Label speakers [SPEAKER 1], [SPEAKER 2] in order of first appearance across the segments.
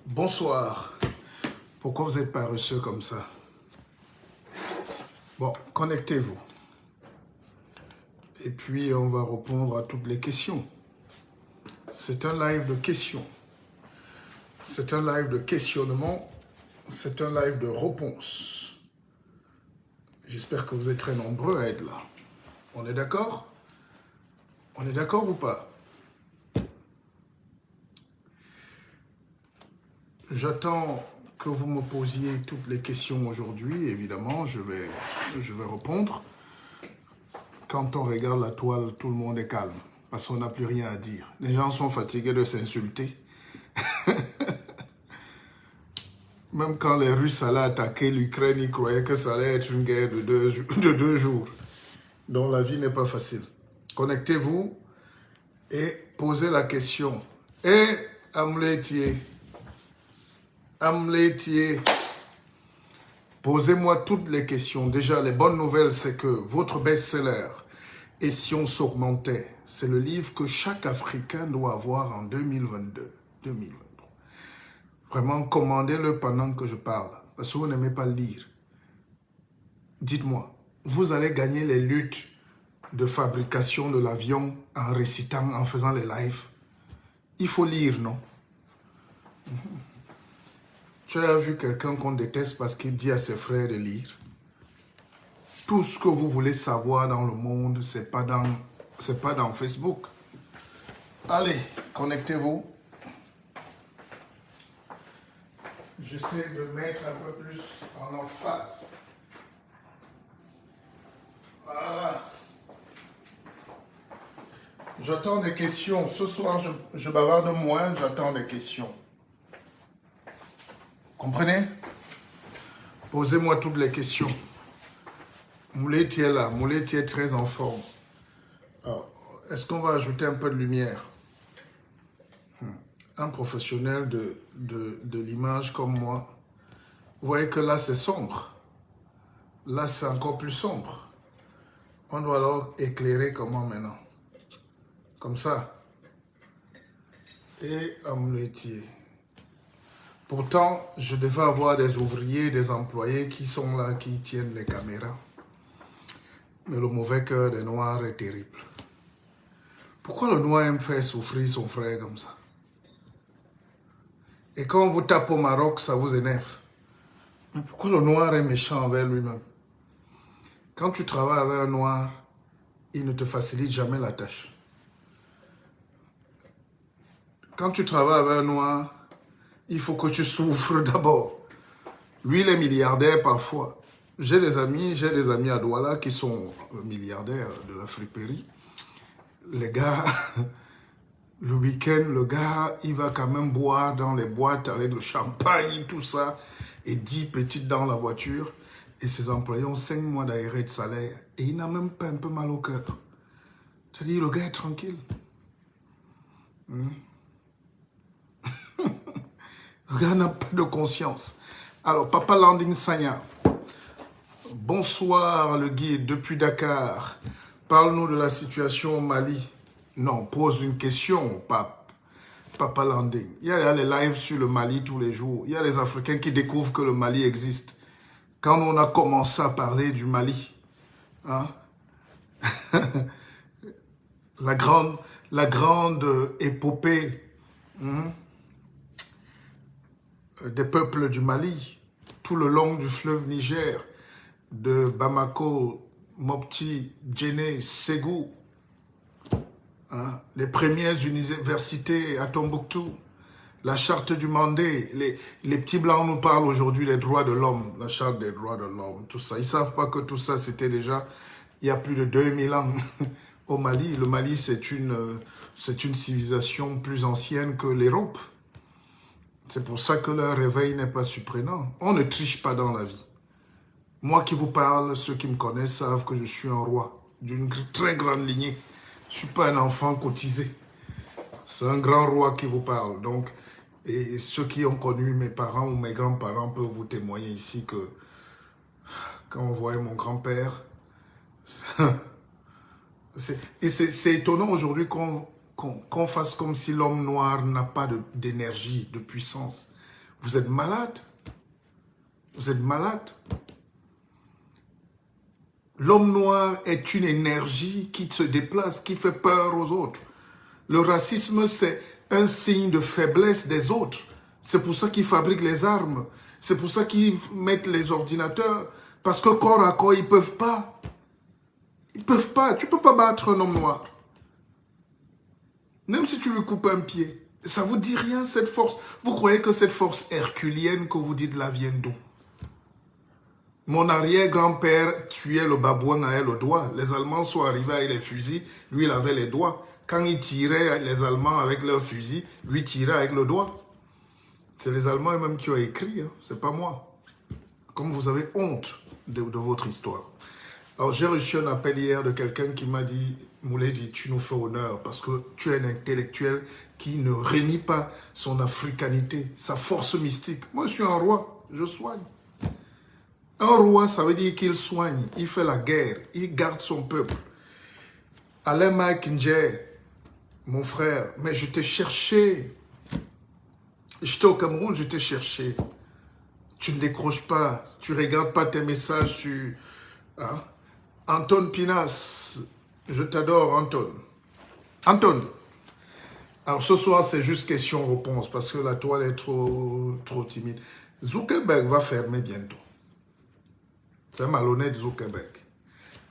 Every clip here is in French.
[SPEAKER 1] Bonsoir. Pourquoi vous êtes paresseux comme ça? Bon, connectez-vous. Et puis, on va répondre à toutes les questions. C'est un live de questions. C'est un live de questionnement. C'est un live de réponse. J'espère que vous êtes très nombreux à être là. On est d'accord? On est d'accord ou pas? J'attends que vous me posiez toutes les questions aujourd'hui. Évidemment, je vais répondre. Quand on regarde la toile, tout le monde est calme. Parce qu'on n'a plus rien à dire. Les gens sont fatigués de s'insulter. Même quand les Russes allaient attaquer l'Ukraine, ils croyaient que ça allait être une guerre de deux jours. Donc la vie n'est pas facile. Connectez-vous et posez la question. Et Amletier, posez-moi toutes les questions. Déjà, les bonnes nouvelles, c'est que votre best-seller, Et si on s'augmentait, c'est le livre que chaque Africain doit avoir en 2022, 2023. Vraiment, commandez-le pendant que je parle, parce que vous n'aimez pas lire. Dites-moi, vous allez gagner les luttes de fabrication de l'avion en récitant, en faisant les lives. Il faut lire, non? Tu as vu quelqu'un qu'on déteste parce qu'il dit à ses frères de lire? Tout ce que vous voulez savoir dans le monde, c'est pas dans Facebook. Allez, connectez-vous. J'essaie de mettre un peu plus en emphase. Voilà. J'attends des questions. Ce soir, je bavarde moins, j'attends des questions. Comprenez? Posez-moi toutes les questions. Mouleti est là. Mouleti est très en forme. Est-ce qu'on va ajouter un peu de lumière? Un professionnel de l'image comme moi, vous voyez que là, c'est sombre. Là, c'est encore plus sombre. On doit alors éclairer comment maintenant? Comme ça. Et Amletier. Pourtant, je devais avoir des ouvriers, des employés qui sont là, qui tiennent les caméras. Mais le mauvais cœur des Noirs est terrible. Pourquoi le Noir aime faire souffrir son frère comme ça? Et quand on vous tape au Maroc, ça vous énerve. Mais pourquoi le Noir est méchant envers lui-même? Quand tu travailles avec un Noir, il ne te facilite jamais la tâche. Quand tu travailles avec un Noir, il faut que tu souffres d'abord. Lui, il est milliardaire parfois. J'ai des amis à Douala qui sont milliardaires de la friperie. Les gars, le week-end, le gars, il va quand même boire dans les boîtes avec le champagne, tout ça, et 10 petites dans la voiture. Et ses employés ont 5 mois d'arrêt de salaire. Et il n'a même pas un peu mal au cœur. C'est-à-dire, le gars est tranquille. Le gars n'a pas de conscience. Alors, Papa Landing Sanya, bonsoir le guide depuis Dakar. Parle-nous de la situation au Mali. Non, pose une question, Papa Landing. Il y a les lives sur le Mali tous les jours. Il y a les Africains qui découvrent que le Mali existe. Quand on a commencé à parler du Mali, hein, la grande épopée des peuples du Mali, tout le long du fleuve Niger, de Bamako, Mopti, Djenné, Ségou, hein, les premières universités à Tombouctou, la charte du Mandé, les petits blancs nous parlent aujourd'hui des droits de l'homme, la charte des droits de l'homme, tout ça. Ils ne savent pas que tout ça, c'était déjà il y a plus de 2000 ans au Mali. Le Mali, c'est une civilisation plus ancienne que l'Europe. C'est pour ça que leur réveil n'est pas surprenant. On ne triche pas dans la vie. Moi qui vous parle, ceux qui me connaissent savent que je suis un roi d'une très grande lignée. Je ne suis pas un enfant cotisé. C'est un grand roi qui vous parle. Donc, et ceux qui ont connu mes parents ou mes grands-parents peuvent vous témoigner ici que quand on voyait mon grand-père, c'est étonnant aujourd'hui qu'on fasse comme si l'homme noir n'a pas d'énergie, de puissance. Vous êtes malade. Vous êtes malade. L'homme noir est une énergie qui se déplace, qui fait peur aux autres. Le racisme, c'est un signe de faiblesse des autres. C'est pour ça qu'ils fabriquent les armes. C'est pour ça qu'ils mettent les ordinateurs. Parce que corps à corps, ils ne peuvent pas. Ils ne peuvent pas. Tu ne peux pas battre un homme noir. Même si tu lui coupes un pied. Ça ne vous dit rien, cette force. Vous croyez que cette force herculienne que vous dites là vient d'où? Mon arrière-grand-père tuait le babouin avec le doigt. Les Allemands sont arrivés avec les fusils. Lui, il avait les doigts. Quand il tirait les Allemands avec leurs fusils, lui tirait avec le doigt. C'est les Allemands eux-mêmes qui ont écrit, hein. C'est pas moi. Comme vous avez honte de votre histoire. Alors j'ai reçu un appel hier de quelqu'un qui m'a dit, Mouledi, tu nous fais honneur parce que tu es un intellectuel qui ne renie pas son africanité, sa force mystique. Moi je suis un roi, je soigne. Un roi, ça veut dire qu'il soigne, il fait la guerre, il garde son peuple. Alain Makinje, mon frère, mais je t'ai cherché. J'étais au Cameroun, je t'ai cherché. Tu ne décroches pas, tu ne regardes pas tes messages sur... Hein? Anton Pinas, je t'adore Anton. Anton, alors ce soir c'est juste question-réponse parce que la toile est trop timide. Zuckerberg va fermer bientôt. C'est malhonnête Zuckerberg.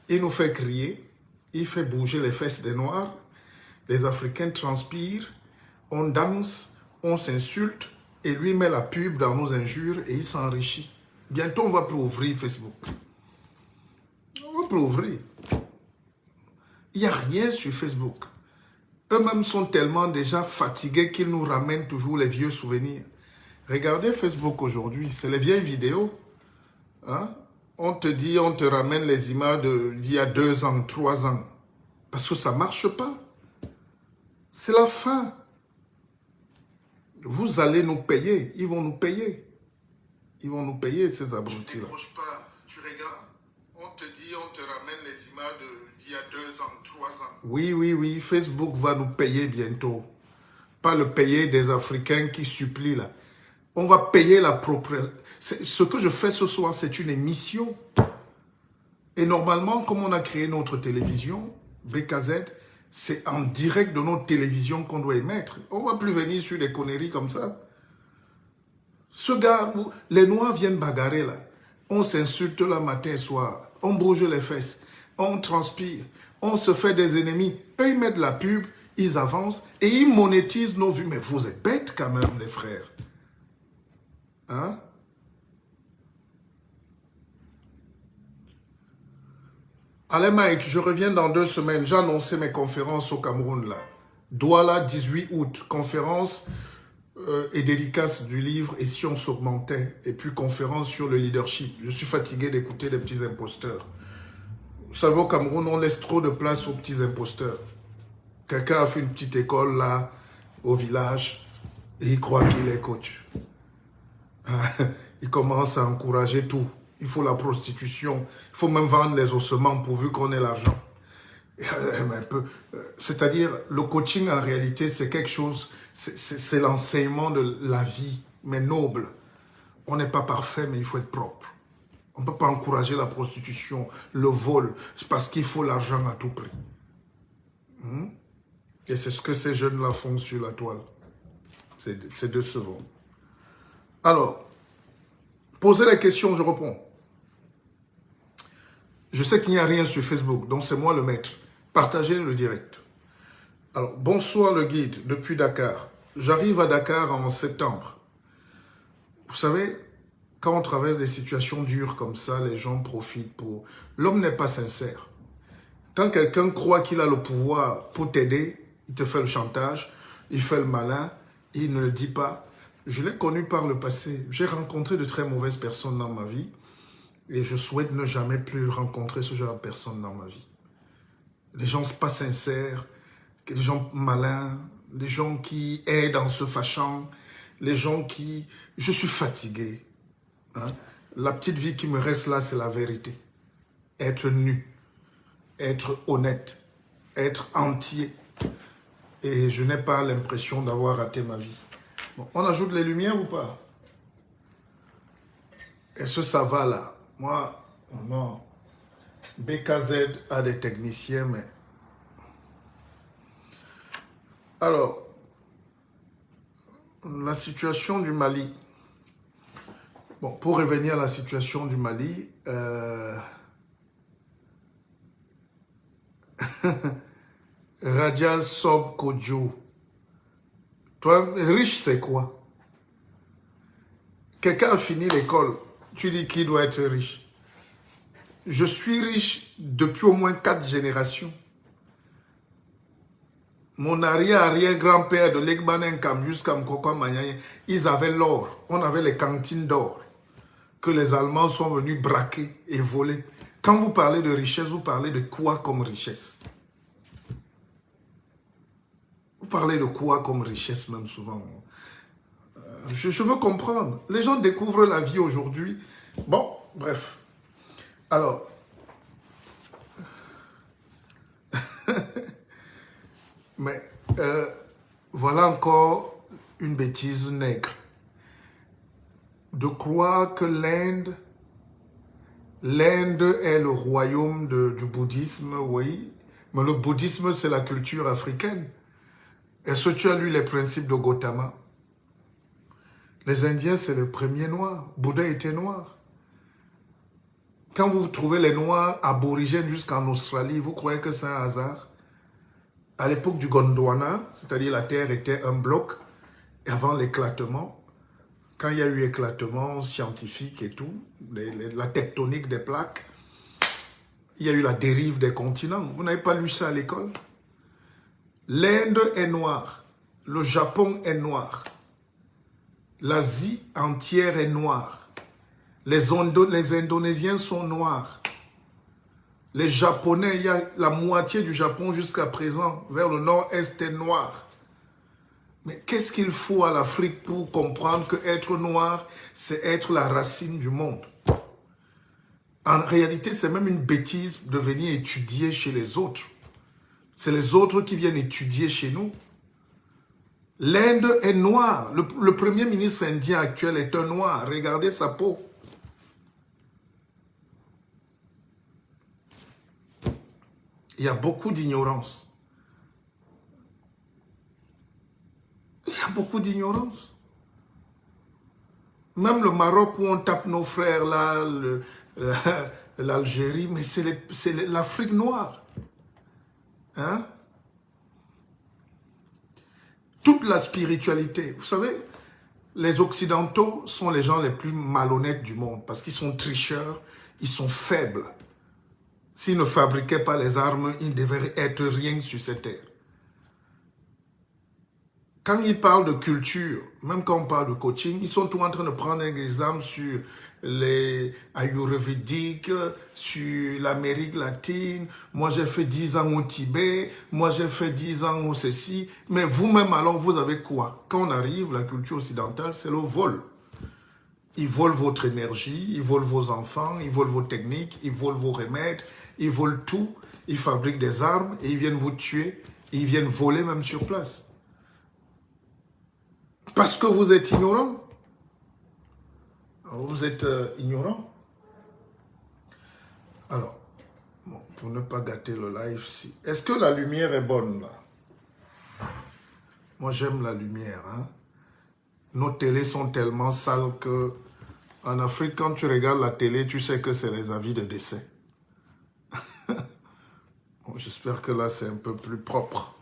[SPEAKER 1] Il nous fait crier, il fait bouger les fesses des Noirs, les Africains transpirent, on danse, on s'insulte et lui met la pub dans nos injures et il s'enrichit. Bientôt on va plus ouvrir Facebook. On va plus ouvrir. Il n'y a rien sur Facebook. Eux-mêmes sont tellement déjà fatigués qu'ils nous ramènent toujours les vieux souvenirs. Regardez Facebook aujourd'hui, c'est les vieilles vidéos. Hein? On te dit, on te ramène les images d'il y a 2 ans, 3 ans. Parce que ça ne marche pas. C'est la fin. Vous allez nous payer. Ils vont nous payer. Ils vont nous payer, ces abrutis-là. Tu ne décroches pas. Tu regardes. On te dit, on te ramène les images d'il y a 2 ans, 3 ans. Oui, oui, oui. Facebook va nous payer bientôt. Pas le payer des Africains qui supplient là. On va payer la propriété. Ce que je fais ce soir, c'est une émission. Et normalement, comme on a créé notre télévision, BKZ, c'est en direct de notre télévision qu'on doit émettre. On ne va plus venir sur des conneries comme ça. Ce gars, les Noirs viennent bagarrer là. On s'insulte le matin et soir. On bouge les fesses. On transpire. On se fait des ennemis. Eux, ils mettent la pub, ils avancent et ils monétisent nos vues. Mais vous êtes bêtes quand même, les frères. Hein? Allez Mike, je reviens dans 2 semaines. J'ai annoncé mes conférences au Cameroun là. Douala, 18 août. Conférence et dédicace du livre Et si on s'augmentait. Et puis conférence sur le leadership. Je suis fatigué d'écouter les petits imposteurs. Vous savez, au Cameroun, on laisse trop de place aux petits imposteurs. Quelqu'un a fait une petite école là, au village, et il croit qu'il est coach. Il commence à encourager tout. Il faut la prostitution. Il faut même vendre les ossements pourvu qu'on ait l'argent. C'est-à-dire, le coaching, en réalité, c'est quelque chose, c'est l'enseignement de la vie, mais noble. On n'est pas parfait, mais il faut être propre. On ne peut pas encourager la prostitution, le vol, parce qu'il faut l'argent à tout prix. Et c'est ce que ces jeunes-là font sur la toile. C'est décevant. Alors, posez la question, je réponds. Je sais qu'il n'y a rien sur Facebook, donc c'est moi le maître. Partagez le direct. Alors, bonsoir le guide, depuis Dakar. J'arrive à Dakar en septembre. Vous savez, quand on traverse des situations dures comme ça, les gens profitent pour... L'homme n'est pas sincère. Quand quelqu'un croit qu'il a le pouvoir pour t'aider, il te fait le chantage, il fait le malin, il ne le dit pas. Je l'ai connu par le passé. J'ai rencontré de très mauvaises personnes dans ma vie et je souhaite ne jamais plus rencontrer ce genre de personnes dans ma vie. Les gens pas sincères, les gens malins, les gens qui aident en se fâchant, les gens qui... Je suis fatigué. Hein? La petite vie qui me reste là, c'est la vérité. Être nu, être honnête, être entier. Et je n'ai pas l'impression d'avoir raté ma vie. Bon, on ajoute les lumières ou pas? Est-ce que ça va là? Moi, non. BKZ a des techniciens, mais... Alors, la situation du Mali. Bon, pour revenir à la situation du Mali, Radial Sob Kodjo. Toi, riche, c'est quoi? Quelqu'un a fini l'école, tu dis qu'il doit être riche. Je suis riche depuis au moins 4 générations. Mon arrière-arrière-grand-père de l'Egbanenkam jusqu'à Mkoko Manyaye, ils avaient l'or. On avait les cantines d'or que les Allemands sont venus braquer et voler. Quand vous parlez de richesse, vous parlez de quoi comme richesse? Vous parlez de quoi comme richesse même souvent? Je veux comprendre. Les gens découvrent la vie aujourd'hui. Bon, bref. Alors, mais voilà encore une bêtise nègre. De croire que l'Inde est le royaume du bouddhisme, oui. Mais le bouddhisme, c'est la culture africaine. Est-ce que tu as lu les principes de Gautama? Les Indiens, c'est le premier noir. Bouddha était noir. Quand vous trouvez les noirs aborigènes jusqu'en Australie, vous croyez que c'est un hasard? À l'époque du Gondwana, c'est-à-dire la Terre était un bloc, et avant l'éclatement, quand il y a eu éclatement scientifique et tout, la tectonique des plaques, il y a eu la dérive des continents. Vous n'avez pas lu ça à l'école? L'Inde est noire, le Japon est noir, l'Asie entière est noire, les Indonésiens sont noirs, les Japonais, il y a la moitié du Japon jusqu'à présent, vers le nord-est est noir. Mais qu'est-ce qu'il faut à l'Afrique pour comprendre que être noir, c'est être la racine du monde? En réalité, c'est même une bêtise de venir étudier chez les autres. C'est les autres qui viennent étudier chez nous. L'Inde est noire. Le premier ministre indien actuel est un noir. Regardez sa peau. Il y a beaucoup d'ignorance. Il y a beaucoup d'ignorance. Même le Maroc où on tape nos frères là, l'Algérie, mais c'est l'Afrique noire. Hein? Toute la spiritualité. Vous savez, les Occidentaux sont les gens les plus malhonnêtes du monde parce qu'ils sont tricheurs, ils sont faibles. S'ils ne fabriquaient pas les armes, ils ne devraient être rien sur cette terre. Quand ils parlent de culture, même quand on parle de coaching, ils sont tous en train de prendre un exemple sur les ayurvédiques, sur l'Amérique latine. Moi, j'ai fait 10 ans au Tibet. Moi, j'ai fait 10 ans au ceci. Mais vous-même, alors, vous avez quoi? Quand on arrive, la culture occidentale, c'est le vol. Ils volent votre énergie, ils volent vos enfants, ils volent vos techniques, ils volent vos remèdes, ils volent tout. Ils fabriquent des armes et ils viennent vous tuer. Et ils viennent voler même sur place. Parce que vous êtes ignorant. Vous êtes ignorant. Alors, bon, pour ne pas gâter le live, est-ce que la lumière est bonne là? Moi, j'aime la lumière. Hein? Nos télés sont tellement sales que en Afrique, quand tu regardes la télé, tu sais que c'est les avis de décès. Bon, j'espère que là, c'est un peu plus propre.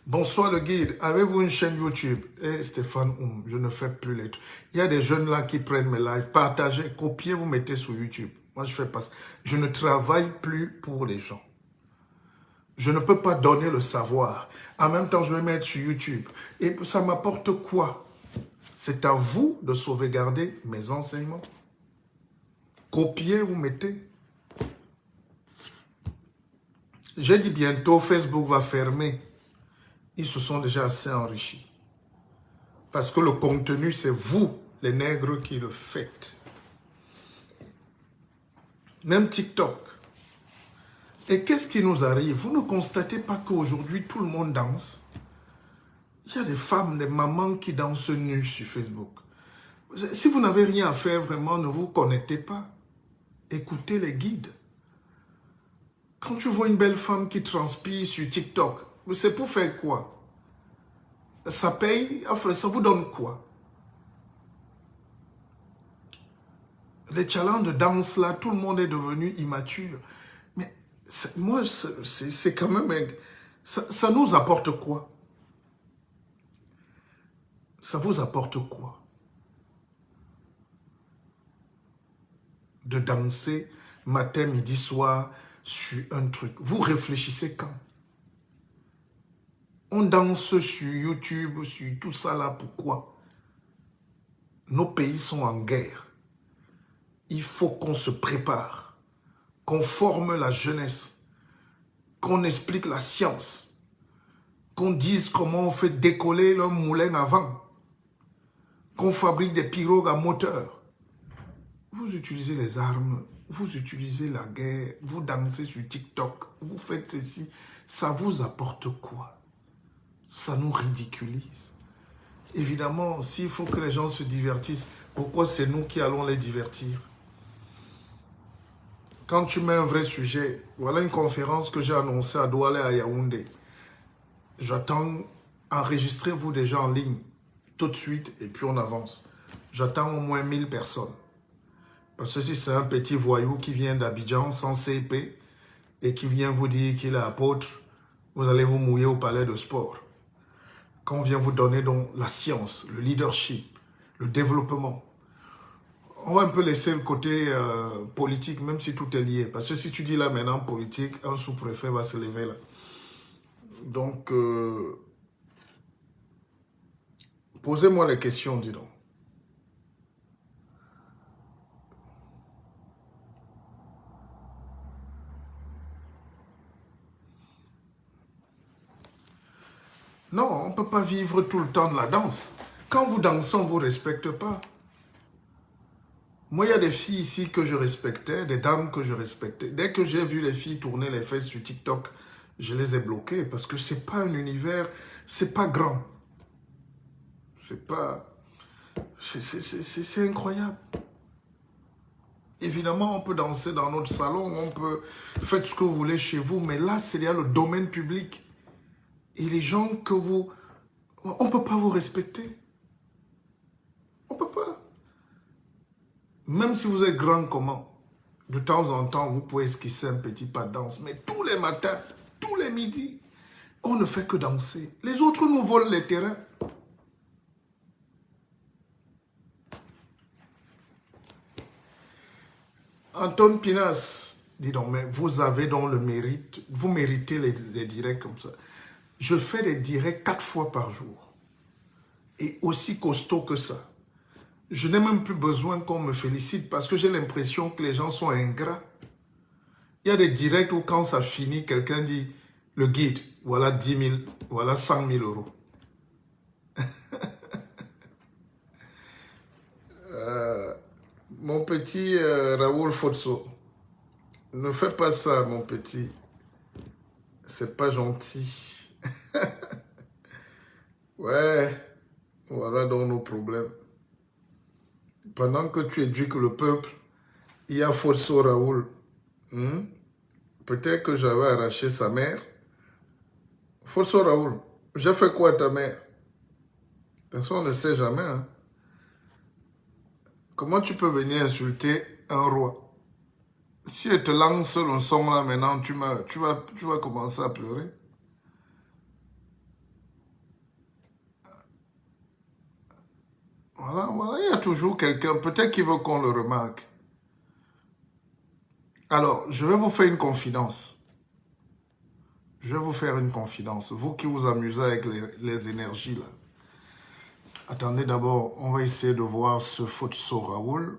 [SPEAKER 1] Bonsoir le guide, avez-vous une chaîne YouTube? Eh Stéphane, je ne fais plus les trucs. Il y a des jeunes là qui prennent mes lives, partagez, copiez, vous mettez sur YouTube. Moi je fais pas ça. Je ne travaille plus pour les gens. Je ne peux pas donner le savoir. En même temps, je vais mettre sur YouTube. Et ça m'apporte quoi? C'est à vous de sauvegarder mes enseignements. Copiez, vous mettez. J'ai dit bientôt, Facebook va fermer. Ils se sont déjà assez enrichis. Parce que le contenu, c'est vous, les nègres, qui le faites. Même TikTok. Et qu'est-ce qui nous arrive? Vous ne constatez pas qu'aujourd'hui, tout le monde danse? Il y a des femmes, des mamans qui dansent nues sur Facebook. Si vous n'avez rien à faire, vraiment, ne vous connectez pas. Écoutez les guides. Quand tu vois une belle femme qui transpire sur TikTok, c'est pour faire quoi? Ça paye, enfin, ça vous donne quoi? Les challenges de danse, là, tout le monde est devenu immature. Mais moi, c'est quand même... Ça nous apporte quoi? Ça vous apporte quoi? De danser matin, midi, soir sur un truc. Vous réfléchissez quand? On danse sur YouTube, sur tout ça là, pourquoi? Nos pays sont en guerre. Il faut qu'on se prépare, qu'on forme la jeunesse, qu'on explique la science, qu'on dise comment on fait décoller le moulin à vent, qu'on fabrique des pirogues à moteur. Vous utilisez les armes, vous utilisez la guerre, vous dansez sur TikTok, vous faites ceci. Ça vous apporte quoi? Ça nous ridiculise. Évidemment, s'il faut que les gens se divertissent, pourquoi c'est nous qui allons les divertir? Quand tu mets un vrai sujet, voilà une conférence que j'ai annoncée à Douala et à Yaoundé. J'attends, enregistrez-vous déjà en ligne tout de suite et puis on avance. J'attends au moins 1000 personnes. Parce que si c'est un petit voyou qui vient d'Abidjan sans CP et qui vient vous dire qu'il est apôtre, vous allez vous mouiller au palais de sport. Quand on vient vous donner donc la science, le leadership, le développement, on va un peu laisser le côté politique, même si tout est lié. Parce que si tu dis là maintenant politique, un sous-préfet va se lever là. Donc, posez-moi les questions, dis donc. Non, on ne peut pas vivre tout le temps de la danse. Quand vous dansez, on ne vous respecte pas. Moi, il y a des filles ici que je respectais, des dames que je respectais. Dès que j'ai vu les filles tourner les fesses sur TikTok, je les ai bloquées parce que ce n'est pas un univers, c'est pas grand. C'est pas... C'est incroyable. Évidemment, on peut danser dans notre salon, on peut faire ce que vous voulez chez vous, mais là, c'est le domaine public. Et les gens que vous... On ne peut pas vous respecter. On ne peut pas. Même si vous êtes grand comment, de temps en temps, vous pouvez esquisser un petit pas de danse. Mais tous les matins, tous les midis, on ne fait que danser. Les autres nous volent les terrains. Anton Pinas, dis donc, mais vous avez donc le mérite, vous méritez les directs comme ça. Je fais des directs 4 fois par jour. Et aussi costaud que ça. Je n'ai même plus besoin qu'on me félicite parce que j'ai l'impression que les gens sont ingrats. Il y a des directs où quand ça finit, quelqu'un dit, le guide, voilà 10 000, voilà 100 000 euros. Mon petit Raoul Fotso, ne fais pas ça, mon petit. C'est pas gentil. Ouais, voilà donc nos problèmes. Pendant que tu éduques le peuple, il y a Fotso Raoul. Peut-être que j'avais arraché sa mère. Fotso Raoul, j'ai fait quoi à ta mère? Personne ne sait jamais. Hein? Comment tu peux venir insulter un roi? Si elle te lance le son là maintenant, tu vas commencer à pleurer. Voilà, voilà, il y a toujours quelqu'un, peut-être qu'il veut qu'on le remarque. Alors, je vais vous faire une confidence. Je vais vous faire une confidence. Vous qui vous amusez avec les énergies là. Attendez d'abord, on va essayer de voir ce Fotso Raoul.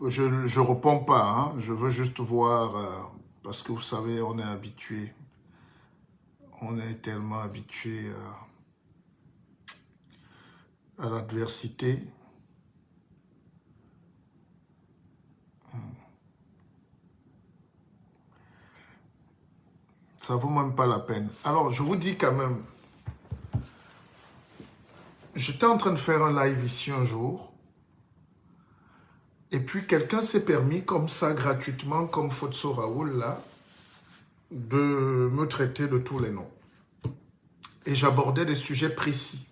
[SPEAKER 1] Je ne réponds pas, hein. Je veux juste voir, parce que vous savez, on est habitué. On est tellement habitué à l'adversité. Ça ne vaut même pas la peine. Alors, je vous dis quand même, j'étais en train de faire un live ici un jour, et puis quelqu'un s'est permis comme ça, gratuitement, comme Fotso Raoul, là, de me traiter de tous les noms. Et j'abordais des sujets précis,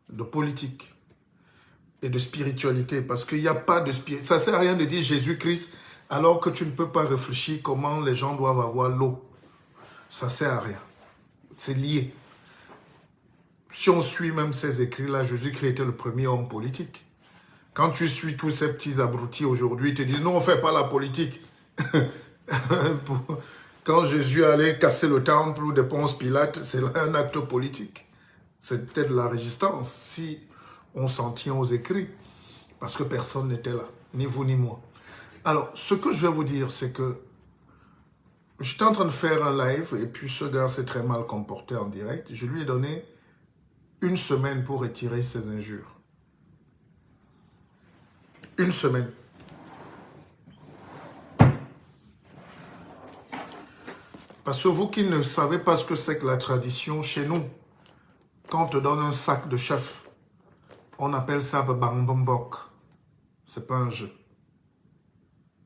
[SPEAKER 1] de politique et de spiritualité, parce qu'il n'y a pas de spiritualité. Ça ne sert à rien de dire Jésus-Christ, alors que tu ne peux pas réfléchir comment les gens doivent avoir l'eau. Ça ne sert à rien. C'est lié. Si on suit même ces écrits-là, Jésus-Christ était le premier homme politique. Quand tu suis tous ces petits abrutis aujourd'hui, ils te disent non, on ne fait pas la politique. Quand Jésus allait casser le temple ou de Ponce Pilate, c'est un acte politique. C'était de la résistance, si on s'en tient aux écrits, parce que personne n'était là, ni vous ni moi. Alors, ce que je vais vous dire, c'est que j'étais en train de faire un live, et puis ce gars s'est très mal comporté en direct. Je lui ai donné une semaine pour retirer ses injures. Une semaine. Parce que vous qui ne savez pas ce que c'est que la tradition, chez nous, quand on te donne un sac de chef, on appelle ça bambambok. C'est pas un jeu.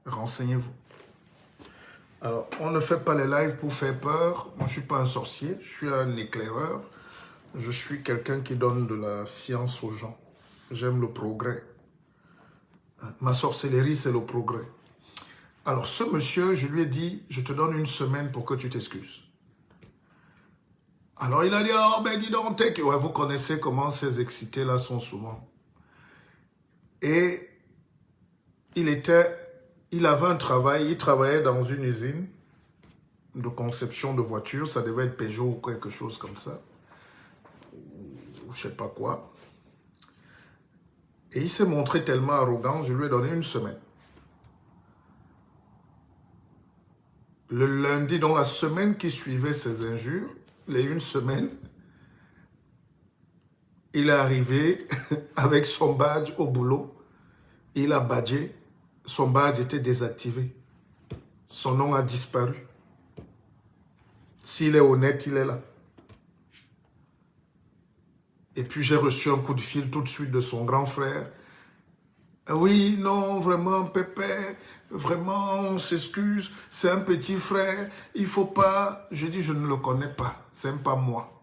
[SPEAKER 1] Renseignez-vous. Alors, on ne fait pas les lives pour faire peur. Moi, je ne suis pas un sorcier, je suis un éclaireur. Je suis quelqu'un qui donne de la science aux gens. J'aime le progrès. Ma sorcellerie, c'est le progrès. Alors, ce monsieur, je lui ai dit, je te donne une semaine pour que tu t'excuses. Alors, il a dit, oh, ben dis donc, ouais, vous connaissez comment ces excités-là sont souvent. Et il avait un travail, il travaillait dans une usine de conception de voitures, ça devait être Peugeot ou quelque chose comme ça, ou je sais pas quoi. Et il s'est montré tellement arrogant, je lui ai donné une semaine. Le lundi, dans la semaine qui suivait ses injures, les une semaine, il est arrivé avec son badge au boulot. Il a badgé, son badge était désactivé. Son nom a disparu. S'il est honnête, il est là. Et puis j'ai reçu un coup de fil tout de suite de son grand frère. Oui, non, vraiment, Pépé, vraiment, on s'excuse, c'est un petit frère, il faut pas... Je dis, je ne le connais pas, c'est même pas moi.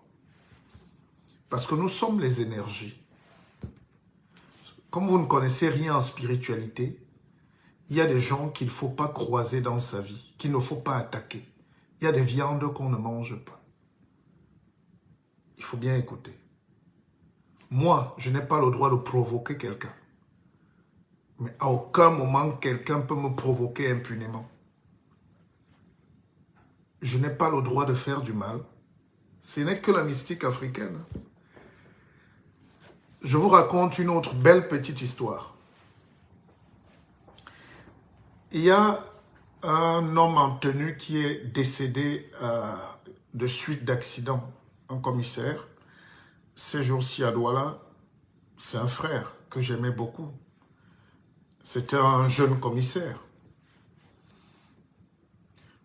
[SPEAKER 1] Parce que nous sommes les énergies. Comme vous ne connaissez rien en spiritualité, il y a des gens qu'il ne faut pas croiser dans sa vie, qu'il ne faut pas attaquer. Il y a des viandes qu'on ne mange pas. Il faut bien écouter. Moi, je n'ai pas le droit de provoquer quelqu'un. Mais à aucun moment, quelqu'un peut me provoquer impunément. Je n'ai pas le droit de faire du mal. Ce n'est que la mystique africaine. Je vous raconte une autre belle petite histoire. Il y a un homme en tenue qui est décédé de suite d'accident, un commissaire. Ces jours-ci à Douala, c'est un frère que j'aimais beaucoup. C'était un jeune commissaire.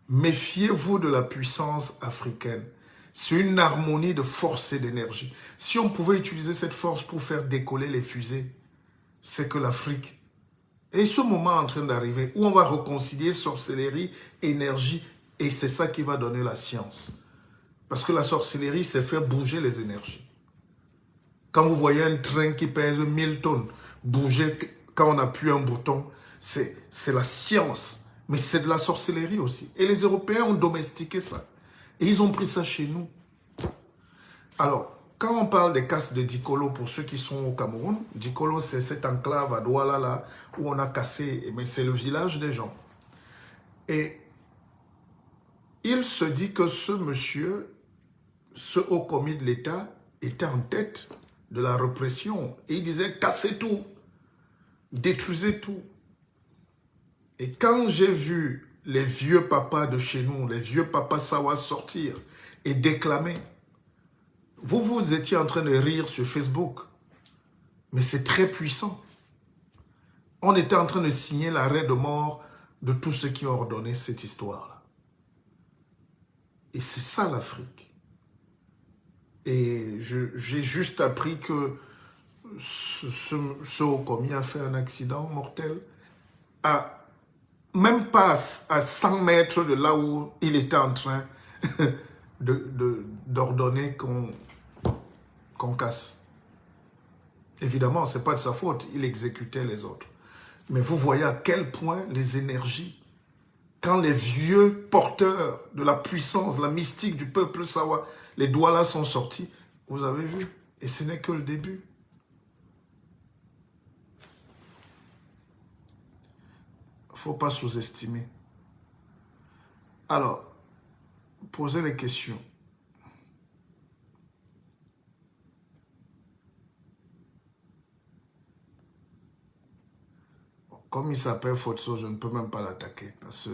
[SPEAKER 1] Méfiez-vous de la puissance africaine. C'est une harmonie de force et d'énergie. Si on pouvait utiliser cette force pour faire décoller les fusées, c'est que l'Afrique est ce moment en train d'arriver où on va réconcilier sorcellerie, énergie, et c'est ça qui va donner la science. Parce que la sorcellerie, c'est faire bouger les énergies. Quand vous voyez un train qui pèse 1000 tonnes, bouger quand on appuie un bouton, c'est la science. Mais c'est de la sorcellerie aussi. Et les Européens ont domestiqué ça. Et ils ont pris ça chez nous. Alors, quand on parle des casses de Dikolo, pour ceux qui sont au Cameroun, Dikolo, c'est cette enclave à Douala, là, où on a cassé, mais c'est le village des gens. Et il se dit que ce monsieur, ce haut commis de l'État, était en tête de la répression. Et il disait, cassez tout, détruisez tout. Et quand j'ai vu les vieux papas de chez nous, les vieux papas Sawa sortir et déclamer, vous étiez en train de rire sur Facebook, mais c'est très puissant. On était en train de signer l'arrêt de mort de tous ceux qui ont ordonné cette histoire-là. Et c'est ça l'Afrique. Et j'ai juste appris que ce haut commis a fait un accident mortel, même pas à 100 mètres de là où il était en train d'ordonner qu'on casse. Évidemment, ce n'est pas de sa faute, il exécutait les autres. Mais vous voyez à quel point les énergies, quand les vieux porteurs de la puissance, la mystique du peuple Sawa, les doigts là sont sortis, vous avez vu, et ce n'est que le début. Il ne faut pas sous-estimer. Alors, posez les questions. Comme il s'appelle Fotso, je ne peux même pas l'attaquer. Parce que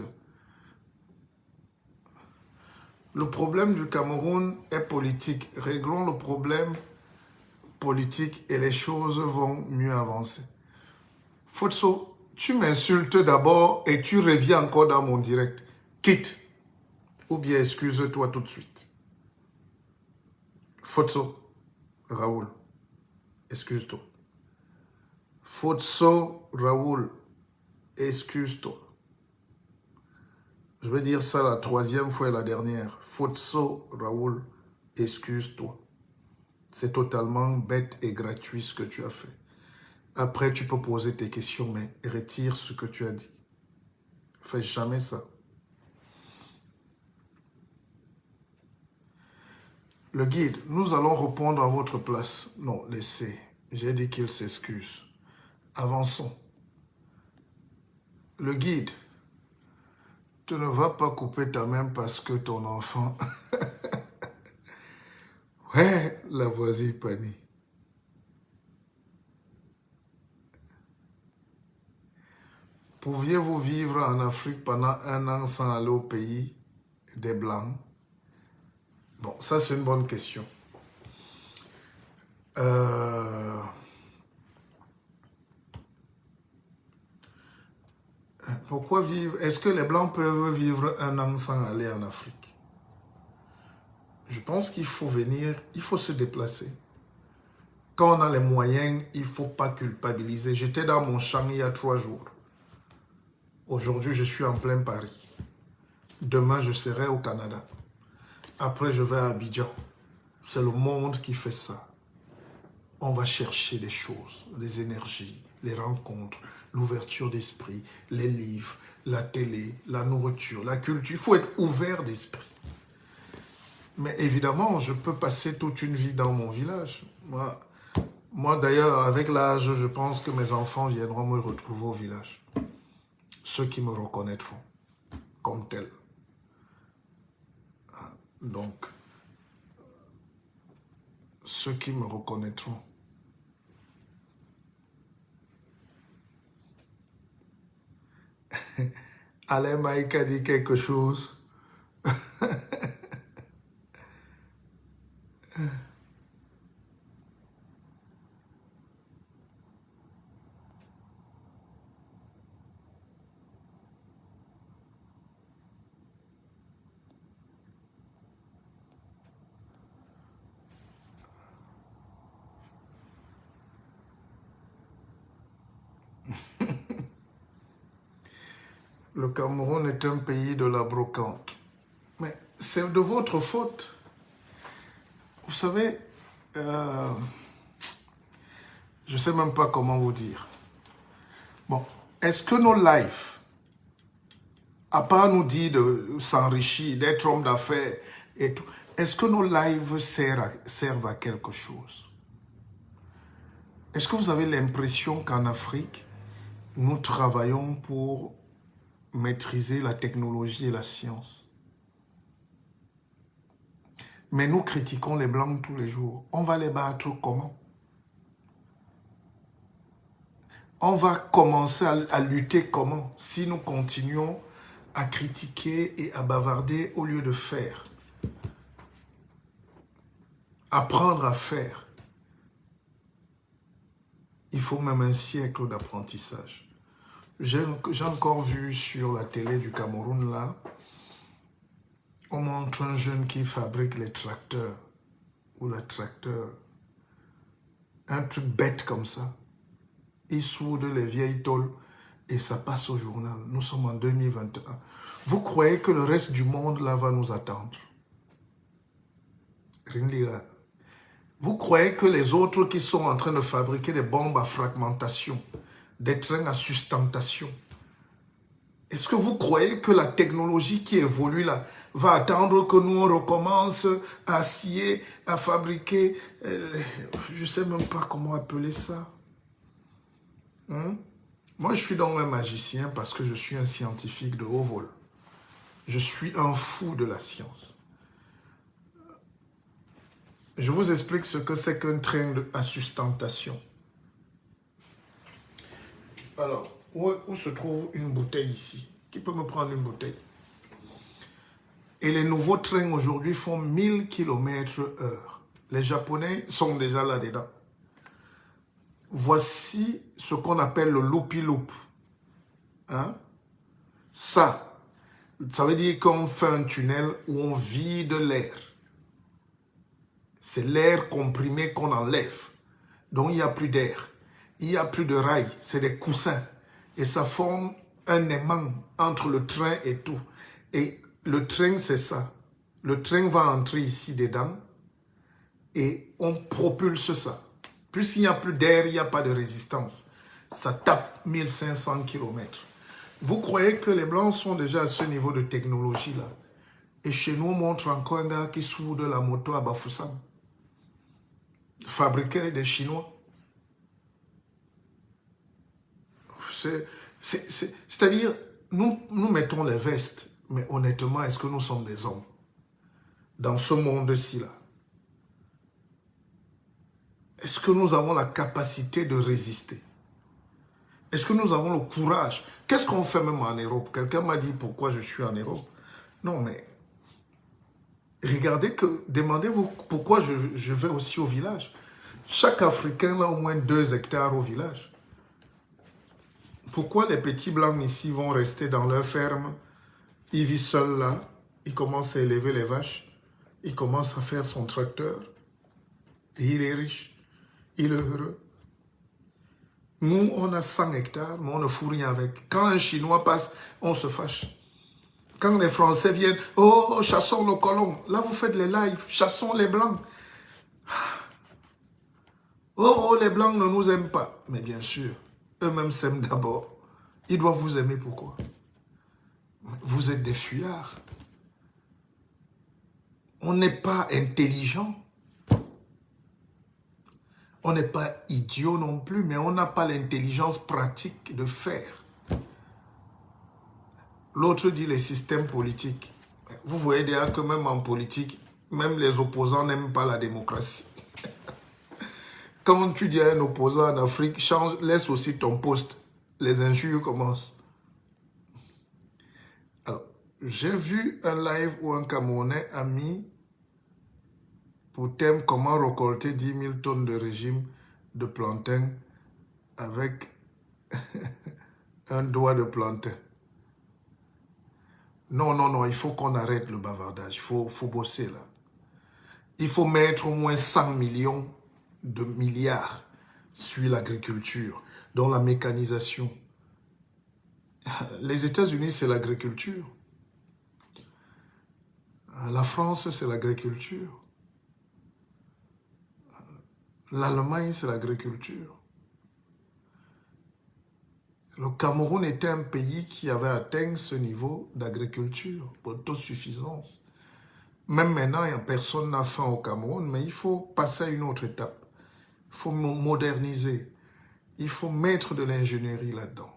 [SPEAKER 1] le problème du Cameroun est politique. Réglons le problème politique et les choses vont mieux avancer. Fotso, tu m'insultes d'abord et tu reviens encore dans mon direct. Quitte. Ou bien excuse-toi tout de suite. Fotso, Raoul, excuse-toi. Fotso, Raoul, excuse-toi. Je vais dire ça la troisième fois et la dernière. Fotso, Raoul, excuse-toi. C'est totalement bête et gratuit ce que tu as fait. Après, tu peux poser tes questions, mais retire ce que tu as dit. Fais jamais ça. Le guide, nous allons répondre à votre place. Non, laissez. J'ai dit qu'il s'excuse. Avançons. Le guide, tu ne vas pas couper ta main parce que ton enfant... Ouais, la voisine panie. Pouviez-vous vivre en Afrique pendant 1 an sans aller au pays des Blancs? Bon, ça c'est une bonne question. Pourquoi vivre? Est-ce que les Blancs peuvent vivre 1 an sans aller en Afrique? Je pense qu'il faut venir, il faut se déplacer. Quand on a les moyens, il ne faut pas culpabiliser. J'étais dans mon champ il y a 3 jours. Aujourd'hui, je suis en plein Paris. Demain, je serai au Canada. Après, je vais à Abidjan. C'est le monde qui fait ça. On va chercher des choses, les énergies, les rencontres, l'ouverture d'esprit, les livres, la télé, la nourriture, la culture. Il faut être ouvert d'esprit. Mais évidemment, je peux passer toute une vie dans mon village. Moi d'ailleurs, avec l'âge, je pense que mes enfants viendront me retrouver au village. Ceux qui me reconnaîtront comme tel. Donc, ceux qui me reconnaîtront. Alain Maïk a dit quelque chose. Le Cameroun est un pays de la brocante. Mais c'est de votre faute. Vous savez, je ne sais même pas comment vous dire. Bon, est-ce que nos lives, à part nous dire de s'enrichir, d'être homme d'affaires et tout, est-ce que nos lives servent à quelque chose? Est-ce que vous avez l'impression qu'en Afrique, nous travaillons pour maîtriser la technologie et la science? Mais nous critiquons les Blancs tous les jours. On va les battre comment? On va commencer à lutter comment si nous continuons à critiquer et à bavarder au lieu de faire? Apprendre à faire. Il faut même un siècle d'apprentissage. J'ai encore vu sur la télé du Cameroun, là, on montre un jeune qui fabrique les tracteurs, ou le tracteur. un truc bête comme ça. Ils soudent les vieilles tôles et ça passe au journal. Nous sommes en 2021. Vous croyez que le reste du monde là va nous attendre? Vous croyez que les autres qui sont en train de fabriquer des bombes à fragmentation, des trains à sustentation, est-ce que vous croyez que la technologie qui évolue là va attendre que nous on recommence à scier, à fabriquer, je ne sais même pas comment appeler ça. Moi, je suis donc un magicien parce que je suis un scientifique de haut vol. Je suis un fou de la science. Je vous explique ce que c'est qu'un train à sustentation. Alors, où se trouve une bouteille ici? Qui peut me prendre une bouteille? Et les nouveaux trains aujourd'hui font 1000 km/h. Les Japonais sont déjà là-dedans. Voici ce qu'on appelle le loopy-loop. Hein? Ça veut dire qu'on fait un tunnel où on vide l'air. C'est l'air comprimé qu'on enlève. Donc, il n'y a plus d'air. Il n'y a plus de rails. C'est des coussins. Et ça forme un aimant entre le train et tout. Et le train, c'est ça. Le train va entrer ici dedans et on propulse ça. Puisqu'il n'y a plus d'air, il n'y a pas de résistance. Ça tape 1500 km. Vous croyez que les Blancs sont déjà à ce niveau de technologie-là? Et chez nous, on montre encore un gars qui soude la moto à Bafoussam. Fabriqué des Chinois. C'est-à-dire, nous mettons les vestes, mais honnêtement, est-ce que nous sommes des hommes dans ce monde-ci là? Est-ce que nous avons la capacité de résister? Est-ce que nous avons le courage? Qu'est-ce qu'on fait même en Europe? Quelqu'un m'a dit pourquoi je suis en Europe. Non, mais regardez que, demandez-vous pourquoi je vais aussi au village. Chaque Africain a au moins 2 hectares au village. Pourquoi les petits blancs ici vont rester dans leur ferme? Ils vivent seuls là, ils commencent à élever les vaches, ils commencent à faire son tracteur, et il est riche, il est heureux. Nous, on a 100 hectares, mais on ne fout rien avec. Quand un Chinois passe, on se fâche. Quand les Français viennent, oh, chassons nos colons. Là, vous faites les lives, chassons les Blancs. Oh, les Blancs ne nous aiment pas. Mais bien sûr, eux-mêmes s'aiment d'abord. Ils doivent vous aimer, pourquoi? Vous êtes des fuyards. On n'est pas intelligent. On n'est pas idiot non plus, mais on n'a pas l'intelligence pratique de faire. L'autre dit les systèmes politiques. Vous voyez déjà que même en politique, même les opposants n'aiment pas la démocratie. Quand tu dis à un opposant en Afrique, change, laisse aussi ton poste. Les injures commencent. Alors, j'ai vu un live où un Camerounais a mis pour thème comment récolter 10 000 tonnes de régime de plantain avec un doigt de plantain. Non, non, non, il faut qu'on arrête le bavardage. Il faut bosser là. Il faut mettre au moins 100 millions de milliards sur l'agriculture, dans la mécanisation. Les États-Unis, c'est l'agriculture. La France, c'est l'agriculture. L'Allemagne, c'est l'agriculture. Le Cameroun était un pays qui avait atteint ce niveau d'agriculture, d'autosuffisance. Même maintenant, personne n'a faim au Cameroun, mais il faut passer à une autre étape. Il faut moderniser. Il faut mettre de l'ingénierie là-dedans.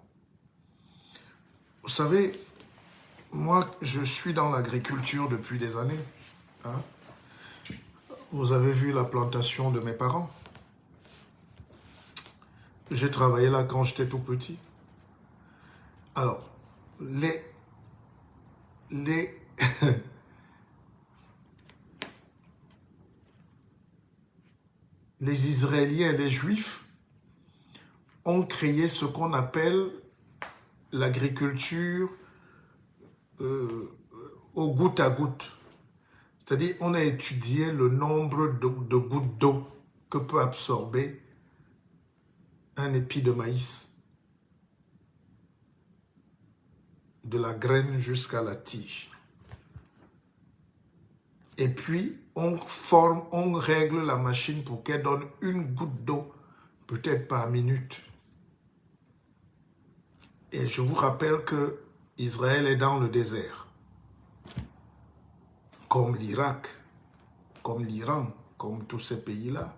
[SPEAKER 1] Vous savez, moi, je suis dans l'agriculture depuis des années. Hein? Vous avez vu la plantation de mes parents. J'ai travaillé là quand j'étais tout petit. Alors, les Israéliens et les Juifs ont créé ce qu'on appelle l'agriculture au goutte à goutte. C'est-à-dire, on a étudié le nombre de gouttes d'eau que peut absorber un épi de maïs, de la graine jusqu'à la tige. Et puis, on règle la machine pour qu'elle donne une goutte d'eau, peut-être par minute. Et je vous rappelle que Israël est dans le désert, comme l'Irak, comme l'Iran, comme tous ces pays-là.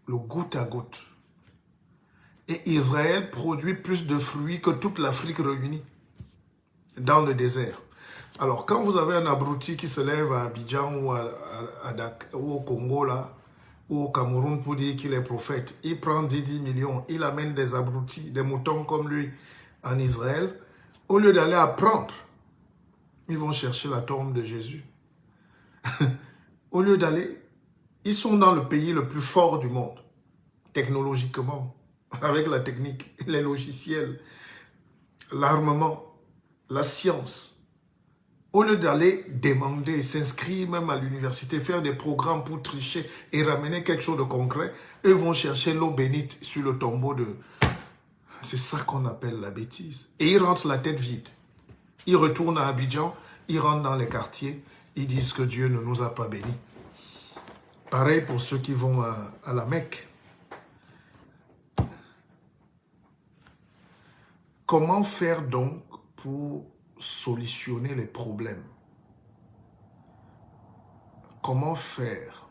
[SPEAKER 1] Le goutte à goutte. Et Israël produit plus de fruits que toute l'Afrique réunie dans le désert. Alors, quand vous avez un abruti qui se lève à Abidjan ou au Congo, là, ou au Cameroun pour dire qu'il est prophète, il prend 10 millions, il amène des abrutis, des moutons comme lui en Israël, au lieu d'aller apprendre, ils vont chercher la tombe de Jésus. Au lieu d'aller, ils sont dans le pays le plus fort du monde, technologiquement, avec la technique, les logiciels, l'armement, la science. Au lieu d'aller demander, s'inscrire même à l'université, faire des programmes pour tricher et ramener quelque chose de concret, eux vont chercher l'eau bénite sur le tombeau de... C'est ça qu'on appelle la bêtise. Et ils rentrent la tête vide. Ils retournent à Abidjan, ils rentrent dans les quartiers, ils disent que Dieu ne nous a pas bénis. Pareil pour ceux qui vont à la Mecque. Comment faire donc pour solutionner les problèmes? Comment faire?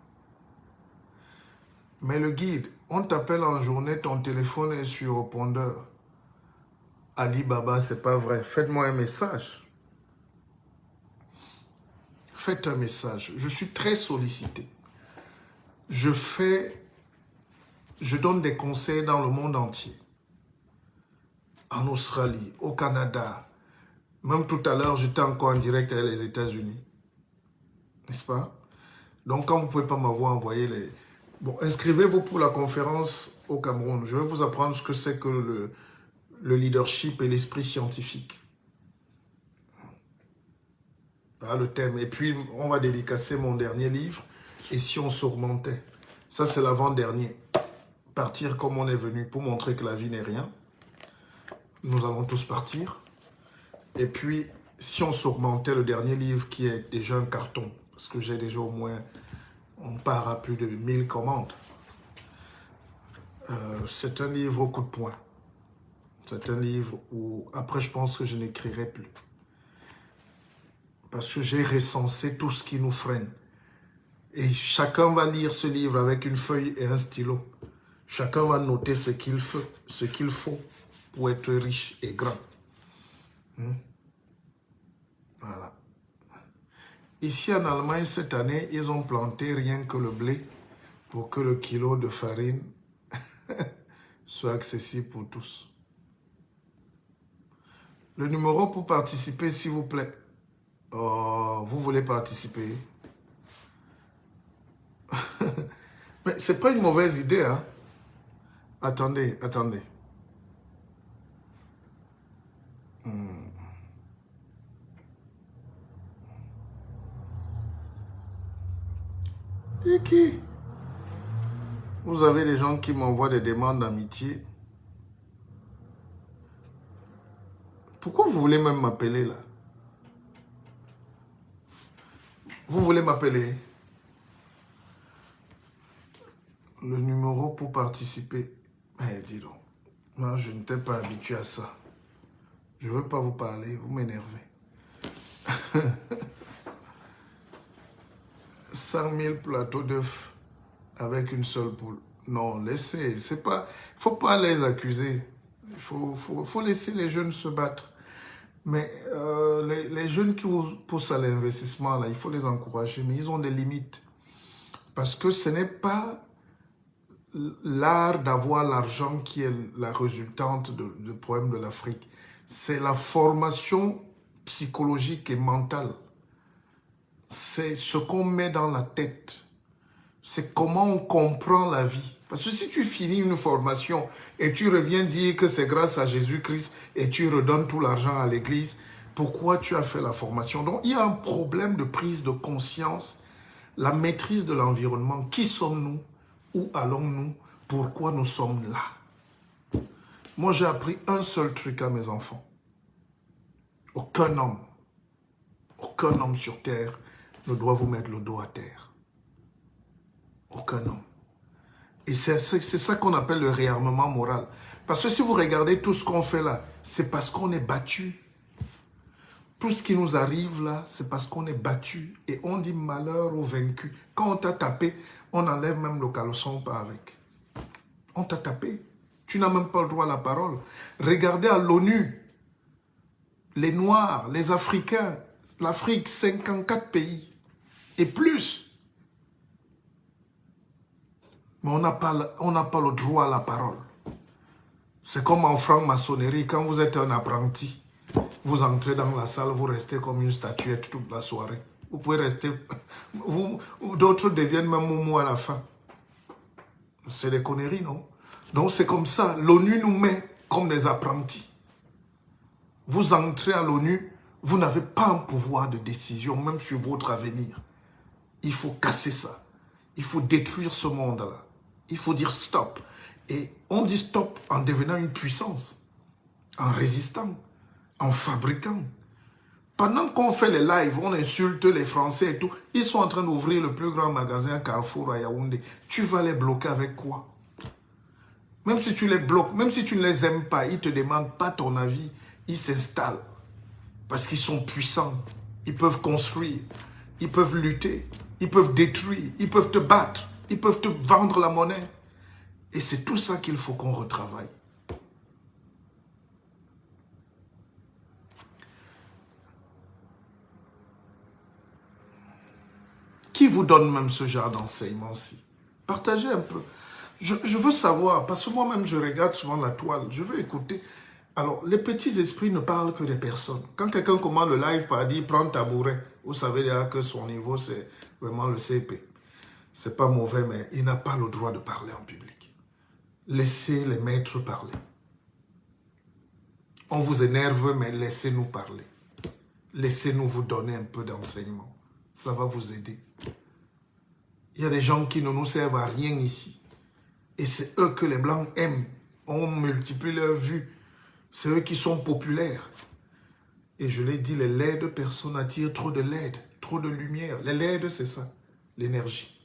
[SPEAKER 1] Mais le guide, on t'appelle en journée, ton téléphone est sur répondeur. Ali Baba, c'est pas vrai. Faites-moi un message. Faites un message. Je suis très sollicité. Je donne des conseils dans le monde entier. En Australie, au Canada. Même tout à l'heure, j'étais encore en direct avec les États-Unis. N'est-ce pas? Donc, quand vous ne pouvez pas m'avoir envoyé les... Bon, inscrivez-vous pour la conférence au Cameroun. Je vais vous apprendre ce que c'est que le leadership et l'esprit scientifique. Voilà le thème. Et puis, on va dédicacer mon dernier livre. Et si on s'augmentait? Ça, c'est l'avant-dernier. Partir comme on est venu pour montrer que la vie n'est rien. Nous allons tous partir. Et puis, si on s'augmentait, le dernier livre qui est déjà un carton, parce que j'ai déjà au moins, on part à plus de 1000 commandes. C'est un livre au coup de poing. C'est un livre où, après, je pense que je n'écrirai plus. Parce que j'ai recensé tout ce qui nous freine. Et chacun va lire ce livre avec une feuille et un stylo. Chacun va noter ce qu'il faut pour être riche et grand. Voilà. Ici en Allemagne, cette année, ils ont planté rien que le blé pour que le kilo de farine soit accessible pour tous. Le numéro pour participer, s'il vous plaît. Oh, vous voulez participer? Mais c'est pas une mauvaise idée, hein? Attendez. Et qui? Vous avez des gens qui m'envoient des demandes d'amitié. Pourquoi vous voulez même m'appeler là? Vous voulez m'appeler? Le numéro pour participer. Eh, dis donc. Moi, je n'étais pas habitué à ça. Je ne veux pas vous parler, vous m'énervez. 100 000 plateaux d'œufs avec une seule poule. Non, laissez. C'est pas, faut pas les accuser. Il faut laisser les jeunes se battre. Mais les jeunes qui vous poussent à l'investissement, là, il faut les encourager. Mais ils ont des limites. Parce que ce n'est pas l'art d'avoir l'argent qui est la résultante du problème de l'Afrique. C'est la formation psychologique et mentale. C'est ce qu'on met dans la tête. C'est comment on comprend la vie. Parce que si tu finis une formation et tu reviens dire que c'est grâce à Jésus-Christ et tu redonnes tout l'argent à l'église, pourquoi tu as fait la formation? Donc, il y a un problème de prise de conscience La maîtrise de l'environnement. Qui sommes-nous? Où allons-nous? Pourquoi nous sommes là? Moi, j'ai appris un seul truc à mes enfants. Aucun homme sur terre ne doit vous mettre le dos à terre. Aucun homme. Et c'est ça qu'on appelle le réarmement moral. Parce que si vous regardez tout ce qu'on fait là, c'est parce qu'on est battu. Tout ce qui nous arrive là, c'est parce qu'on est battu. Et on dit malheur aux vaincus. Quand on t'a tapé, on enlève même le caleçon pas avec. On t'a tapé. Tu n'as même pas le droit à la parole. Regardez à l'ONU. Les Noirs, les Africains, l'Afrique, 54 pays. Et plus. Mais on n'a pas le droit à la parole. C'est comme en franc-maçonnerie, quand vous êtes un apprenti, vous entrez dans la salle, vous restez comme une statuette toute la soirée. Vous pouvez rester... D'autres deviennent même moumou à la fin. C'est des conneries, non? Donc c'est comme ça. L'ONU nous met comme des apprentis. Vous entrez à l'ONU, vous n'avez pas un pouvoir de décision, même sur votre avenir. Il faut casser ça. Il faut détruire ce monde-là. Il faut dire stop. Et on dit stop en devenant une puissance, en résistant, en fabriquant. Pendant qu'on fait les lives, on insulte les Français et tout. Ils sont en train d'ouvrir le plus grand magasin à Carrefour à Yaoundé. Tu vas les bloquer avec quoi? Même si tu les bloques, même si tu ne les aimes pas, ils ne te demandent pas ton avis. Ils s'installent. Parce qu'ils sont puissants. Ils peuvent construire. Ils peuvent lutter. Ils peuvent détruire. Ils peuvent te battre. Ils peuvent te vendre la monnaie. Et c'est tout ça qu'il faut qu'on retravaille. Qui vous donne même ce genre d'enseignement-ci? Partagez un peu. Je veux savoir, parce que moi-même, je regarde souvent la toile. Je veux écouter. Alors, les petits esprits ne parlent que des personnes. Quand quelqu'un commence le live par dire « prends tabouret », vous savez déjà que son niveau, c'est vraiment le CP. C'est pas mauvais, mais il n'a pas le droit de parler en public. Laissez les maîtres parler. On vous énerve, mais laissez-nous parler. Laissez-nous vous donner un peu d'enseignement. Ça va vous aider. Il y a des gens qui ne nous servent à rien ici. Et c'est eux que les Blancs aiment. On multiplie leurs vues. C'est eux qui sont populaires. Et je l'ai dit, les laides personnes attirent trop de LED, trop de lumière. Les LED, c'est ça, l'énergie.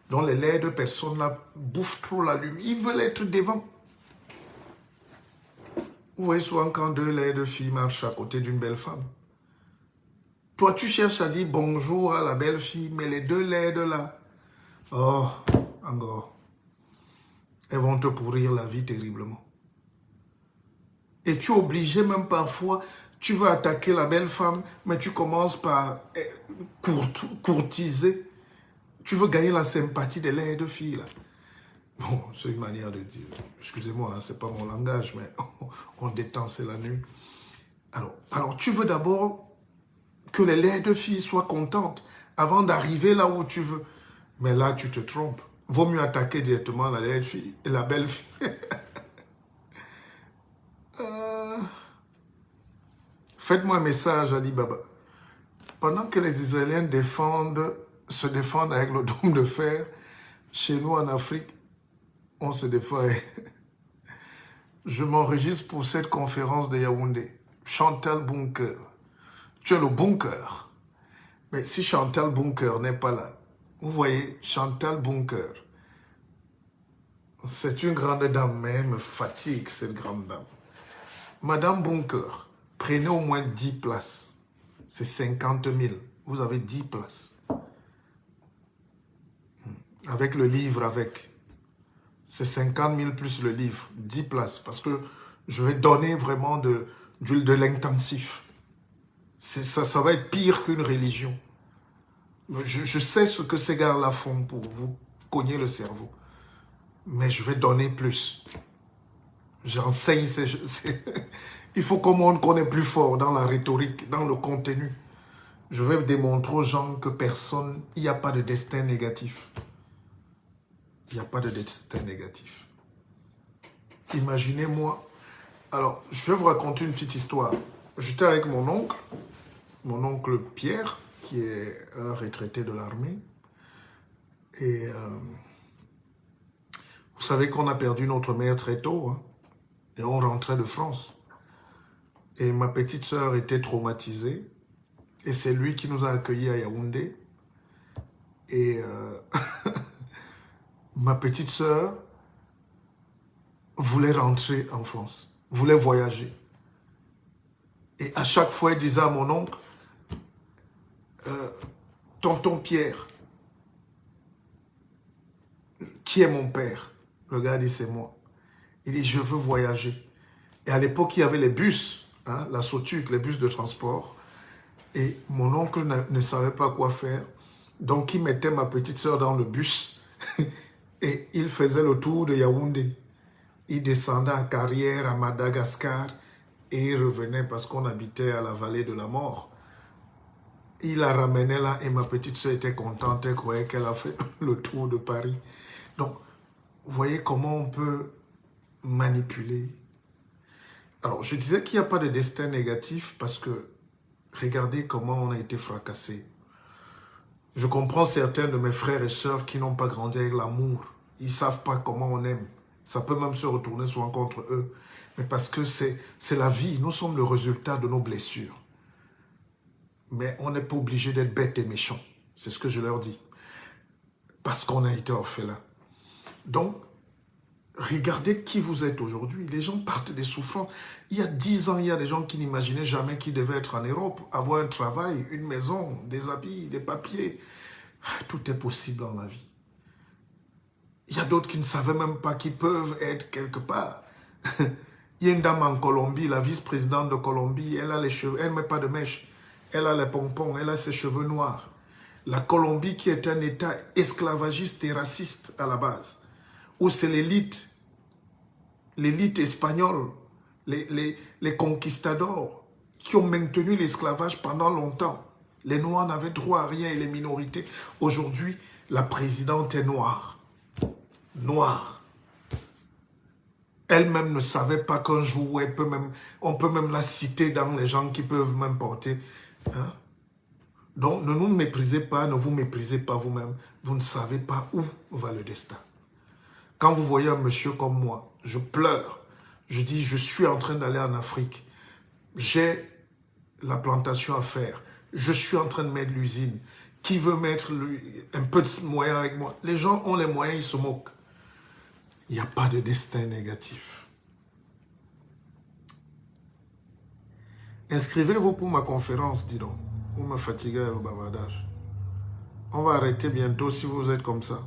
[SPEAKER 1] Donc les laides personnes là bouffent trop la lumière. Ils veulent être devant. Vous voyez souvent quand deux laides filles marchent à côté d'une belle femme. Toi, tu cherches à dire bonjour à la belle fille, mais les deux laides là, oh, encore, elles vont te pourrir la vie terriblement. Et tu es obligé même parfois, tu veux attaquer la belle femme, mais tu commences par courtiser. Tu veux gagner la sympathie des laides filles là. Bon, c'est une manière de dire, excusez-moi, hein, c'est pas mon langage, mais on détend, c'est la nuit. Alors tu veux d'abord que les laides filles soient contentes avant d'arriver là où tu veux. Mais là, tu te trompes. Vaut mieux attaquer directement la laide fille et la belle fille. Faites-moi un message, Ali Baba. Pendant que les Israéliens se défendent avec le dôme de fer, chez nous en Afrique, on se défend. Je m'enregistre pour cette conférence de Yaoundé. Chantal Bunker. Tu es le bunker. Mais si Chantal Bunker n'est pas là, vous voyez, Chantal Bunker, c'est une grande dame, mais elle me fatigue, cette grande dame. Madame Bunker, prenez au moins 10 places. C'est 50 000. Vous avez 10 places. Avec le livre, c'est 50 000 plus le livre. 10 places. Parce que je vais donner vraiment de l'intensif. Ça va être pire qu'une religion. Je sais ce que ces gars-là font pour vous cogner le cerveau. Mais je vais donner plus. J'enseigne. Il faut qu'on montre qu'on est plus fort dans la rhétorique, dans le contenu. Je vais démontrer aux gens que personne, il n'y a pas de destin négatif. Il n'y a pas de destin négatif. Imaginez-moi. Alors, je vais vous raconter une petite histoire. J'étais avec mon oncle Pierre, qui est un retraité de l'armée. Et vous savez qu'on a perdu notre mère très tôt, hein, et on rentrait de France. Et ma petite sœur était traumatisée. Et c'est lui qui nous a accueillis à Yaoundé. Et ma petite sœur voulait rentrer en France, voulait voyager. Et à chaque fois, elle disait à mon oncle, tonton Pierre, qui est mon père? Le gars dit, c'est moi. Il dit, je veux voyager. Et à l'époque, il y avait les bus, hein, la Sotuc, les bus de transport. Et mon oncle ne savait pas quoi faire. Donc, il mettait ma petite sœur dans le bus et il faisait le tour de Yaoundé. Il descendait à Carrière, à Madagascar, et il revenait parce qu'on habitait à la vallée de la mort. Il la ramenait là et ma petite sœur était contente, elle croyait qu'elle a fait le tour de Paris. Donc, vous voyez comment on peut manipuler. Alors, je disais qu'il n'y a pas de destin négatif parce que regardez comment on a été fracassé. Je comprends certains de mes frères et sœurs qui n'ont pas grandi avec l'amour. Ils ne savent pas comment on aime. Ça peut même se retourner souvent contre eux. Mais parce que c'est la vie. Nous sommes le résultat de nos blessures. Mais on n'est pas obligé d'être bête et méchant. C'est ce que je leur dis. Parce qu'on a été orphelin. Donc, regardez qui vous êtes aujourd'hui. Les gens partent des souffrances. Il y a 10 ans, il y a des gens qui n'imaginaient jamais qu'ils devaient être en Europe, avoir un travail, une maison, des habits, des papiers. Tout est possible dans la vie. Il y a d'autres qui ne savaient même pas qu'ils peuvent être quelque part. Il y a une dame en Colombie, la vice-présidente de Colombie, elle a les cheveux, elle ne met pas de mèche, elle a les pompons, elle a ses cheveux noirs. La Colombie qui est un État esclavagiste et raciste à la base, où c'est l'élite espagnole, les conquistadors qui ont maintenu l'esclavage pendant longtemps. Les Noirs n'avaient droit à rien et les minorités. Aujourd'hui, la présidente est noire. Noire. Elle-même ne savait pas qu'un jour, on peut même la citer dans les gens qui peuvent même porter. Hein? Donc, ne nous méprisez pas, ne vous méprisez pas vous-même. Vous ne savez pas où va le destin. Quand vous voyez un monsieur comme moi, je pleure. Je dis, je suis en train d'aller en Afrique. J'ai la plantation à faire. Je suis en train de mettre l'usine. Qui veut mettre un peu de moyens avec moi? Les gens ont les moyens, ils se moquent. Il n'y a pas de destin négatif. Inscrivez-vous pour ma conférence, dis donc. Vous me fatiguez avec le bavardage. On va arrêter bientôt si vous êtes comme ça.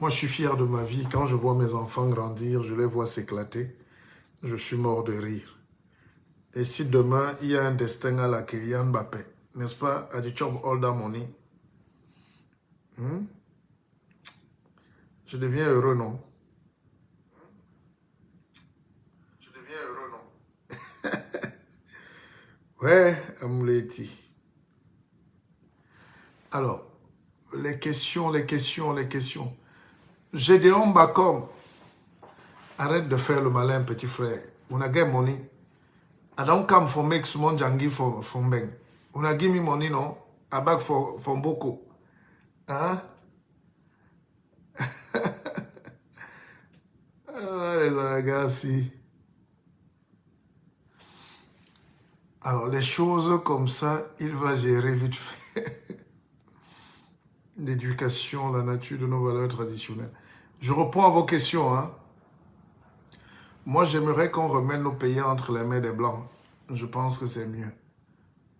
[SPEAKER 1] Moi, je suis fier de ma vie. Quand je vois mes enfants grandir, je les vois s'éclater. Je suis mort de rire. Et si demain, il y a un destin à la Kylian Mbappé, n'est-ce pas? À du job all that money. Je deviens heureux, non? Je deviens heureux, non? Ouais, Amouleti. Alors, les questions. Gédéon Bakom, arrête de faire le malin, petit frère. On a get money. I don't come for make small jangi from bank. On a give me money, no? I beg for Boko. Hein? Ah, les Agassi. Alors, les choses comme ça, il va gérer vite fait. L'éducation, la nature de nos valeurs traditionnelles. Je réponds à vos questions. Hein. Moi, j'aimerais qu'on remette nos pays entre les mains des Blancs. Je pense que c'est mieux.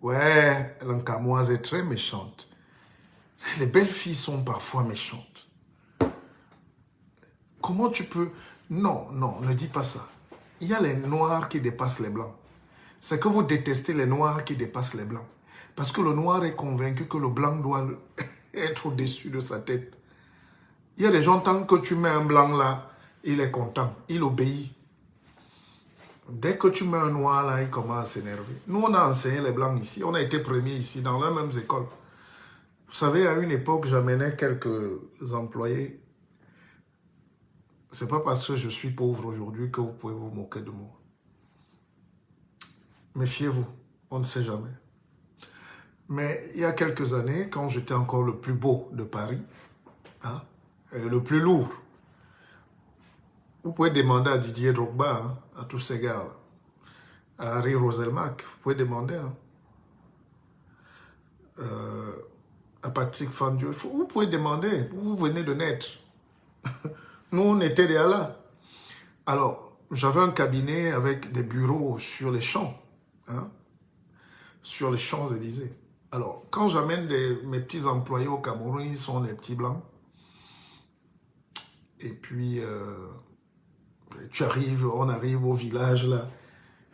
[SPEAKER 1] Ouais, l'Ancamoise est très méchante. Les belles filles sont parfois méchantes. Comment tu peux... Non, ne dis pas ça. Il y a les Noirs qui dépassent les Blancs. C'est que vous détestez les Noirs qui dépassent les Blancs. Parce que le Noir est convaincu que le Blanc doit être au-dessus de sa tête. Il y a des gens, tant que tu mets un Blanc là, il est content, il obéit. Dès que tu mets un Noir là, il commence à s'énerver. Nous, on a enseigné les Blancs ici, on a été premiers ici, dans les mêmes écoles. Vous savez, à une époque, j'amenais quelques employés. c'est pas parce que je suis pauvre aujourd'hui que vous pouvez vous moquer de moi. Méfiez-vous, on ne sait jamais. Mais il y a quelques années, quand j'étais encore le plus beau de Paris, hein, et le plus lourd, vous pouvez demander à Didier Drogba, hein, à tous ces gars, à Harry Roselmack, vous pouvez demander hein, à Patrick Fandiou, vous pouvez demander, vous venez de naître. Nous, on était déjà là. Alors, j'avais un cabinet avec des bureaux sur les champs, hein, sur les Champs-Élysées. Alors, quand j'amène mes petits employés au Cameroun, ils sont des petits blancs. Et puis, on arrive au village là.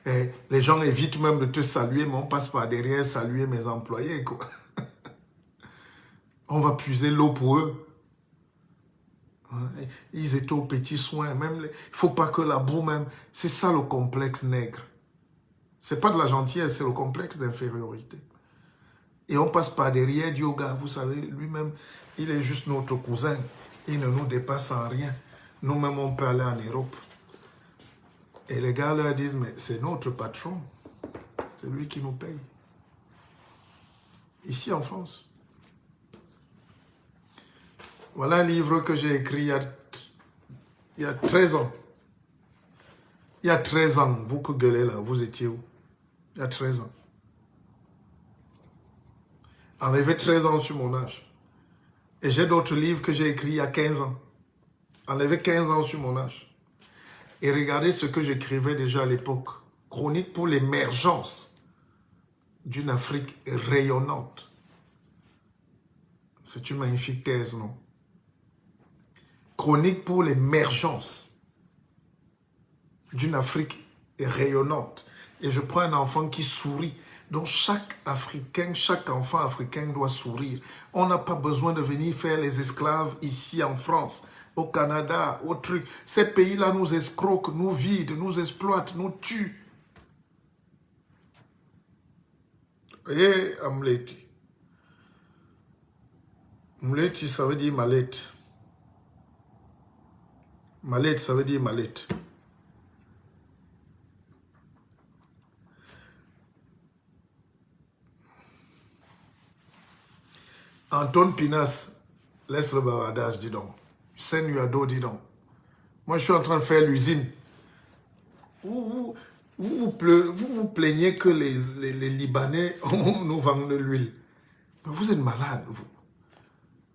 [SPEAKER 1] Et les gens évitent même de te saluer, mais on passe par derrière saluer mes employés, quoi. On va puiser l'eau pour eux. Ils étaient aux petits soins. Même il ne faut pas que la boue même. C'est ça le complexe nègre. C'est pas de la gentillesse, c'est le complexe d'infériorité. Et on passe par derrière, dit au gars, vous savez, lui-même, il est juste notre cousin. Il ne nous dépasse en rien. Nous-mêmes, on peut aller en Europe. Et les gars leur disent, mais c'est notre patron. C'est lui qui nous paye. Ici en France. Voilà un livre que j'ai écrit il y a 13 ans. Il y a 13 ans, vous que gueulez là, vous étiez où? Il y a 13 ans. Enlevez 13 ans sur mon âge. Et j'ai d'autres livres que j'ai écrits il y a 15 ans. Enlevez 15 ans sur mon âge. Et regardez ce que j'écrivais déjà à l'époque. Chronique pour l'émergence d'une Afrique rayonnante. C'est une magnifique thèse, non? Chronique pour l'émergence d'une Afrique rayonnante. Et je prends un enfant qui sourit. Donc chaque Africain, chaque enfant africain doit sourire. On n'a pas besoin de venir faire les esclaves ici en France, au Canada, au truc. Ces pays-là nous escroquent, nous vident, nous exploitent, nous tuent. Et Amleti. Amleti, ça veut dire mallette. Mallette, ça veut dire mallette. Antoine Pinas, laisse le bavardage, dis donc. Senuado, dis donc. Moi, je suis en train de faire l'usine. Vous vous plaignez que les Libanais nous vendent de l'huile. Mais vous êtes malade, vous.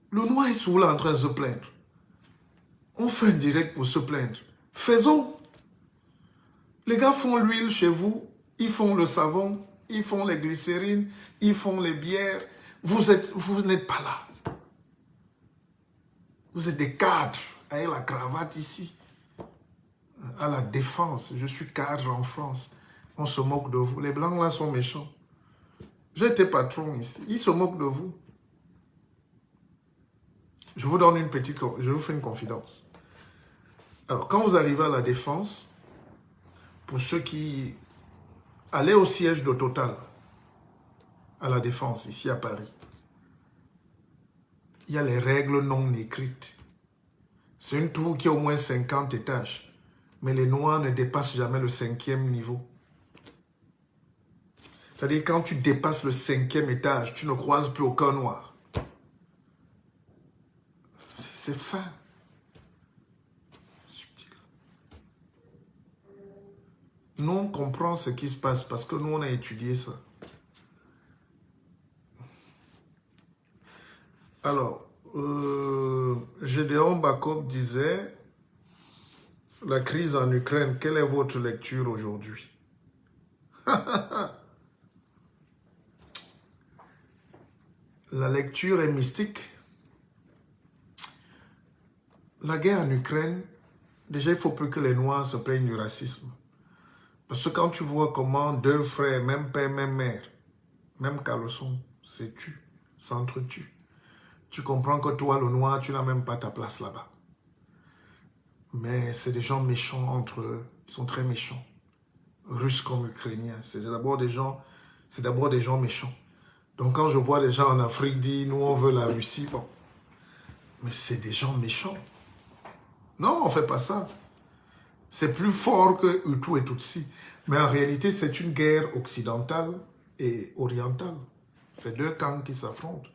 [SPEAKER 1] Le noir est souvent là en train de se plaindre. On fait un direct pour se plaindre. Faisons. Les gars font l'huile chez vous, ils font le savon, ils font les glycérines, ils font les bières. Vous n'êtes pas là. Vous êtes des cadres avec la cravate ici. À la défense, je suis cadre en France. On se moque de vous. Les blancs là sont méchants. J'étais patron ici. Ils se moquent de vous. Je vous donne je vous fais une confidence. Alors, quand vous arrivez à la défense, pour ceux qui allaient au siège de Total, à la défense, ici à Paris, il y a les règles non écrites. C'est une tour qui a au moins 50 étages. Mais les noirs ne dépassent jamais le 5e niveau. C'est-à-dire, quand tu dépasses le 5e étage, tu ne croises plus aucun noir. C'est fin. Subtil. Nous, on comprend ce qui se passe parce que nous, on a étudié ça. Alors, Gédéon Bakob disait, la crise en Ukraine, quelle est votre lecture aujourd'hui? La lecture est mystique. La guerre en Ukraine, déjà, il ne faut plus que les Noirs se plaignent du racisme. Parce que quand tu vois comment deux frères, même père, même mère, même caleçon, s'entretuent, tu comprends que toi, le Noir, tu n'as même pas ta place là-bas. Mais c'est des gens méchants entre eux. Ils sont très méchants. Russes comme Ukrainiens. C'est d'abord des gens méchants. Donc quand je vois des gens en Afrique dire, nous on veut la Russie, bon. Mais c'est des gens méchants. Non, on ne fait pas ça. C'est plus fort que Hutu et Tutsi. Mais en réalité, c'est une guerre occidentale et orientale. C'est deux camps qui s'affrontent,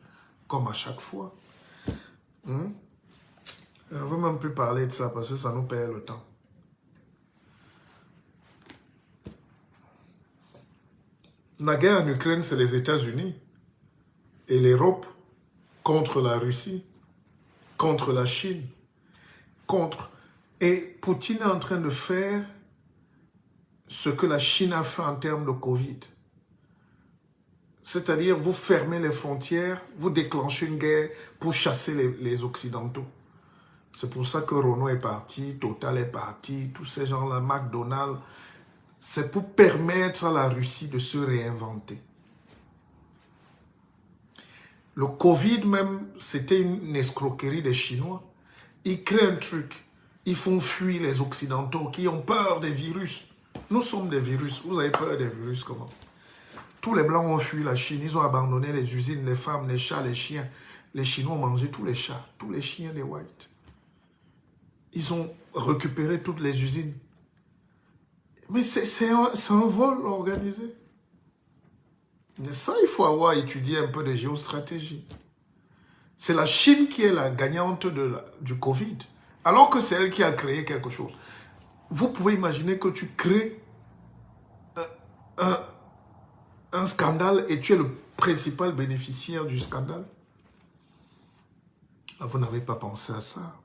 [SPEAKER 1] comme à chaque fois. Hmm? On ne veut même plus parler de ça parce que ça nous perd le temps. La guerre en Ukraine, c'est les États-Unis et l'Europe contre la Russie, contre la Chine, contre... Et Poutine est en train de faire ce que la Chine a fait en termes de Covid. C'est-à-dire, vous fermez les frontières, vous déclenchez une guerre pour chasser les Occidentaux. C'est pour ça que Renault est parti, Total est parti, tous ces gens-là, McDonald's. C'est pour permettre à la Russie de se réinventer. Le Covid même, c'était une escroquerie des Chinois. Ils créent un truc. Ils font fuir les Occidentaux qui ont peur des virus. Nous sommes des virus. Vous avez peur des virus comment? Tous les Blancs ont fui la Chine. Ils ont abandonné les usines, les femmes, les chats, les chiens. Les Chinois ont mangé tous les chats, tous les chiens des Whites. Ils ont récupéré toutes les usines. Mais c'est un vol organisé. Mais ça, il faut avoir étudié un peu de géostratégie. C'est la Chine qui est la gagnante du Covid, alors que c'est elle qui a créé quelque chose. Vous pouvez imaginer que tu crées un scandale et tu es le principal bénéficiaire du scandale. Vous n'avez pas pensé à ça.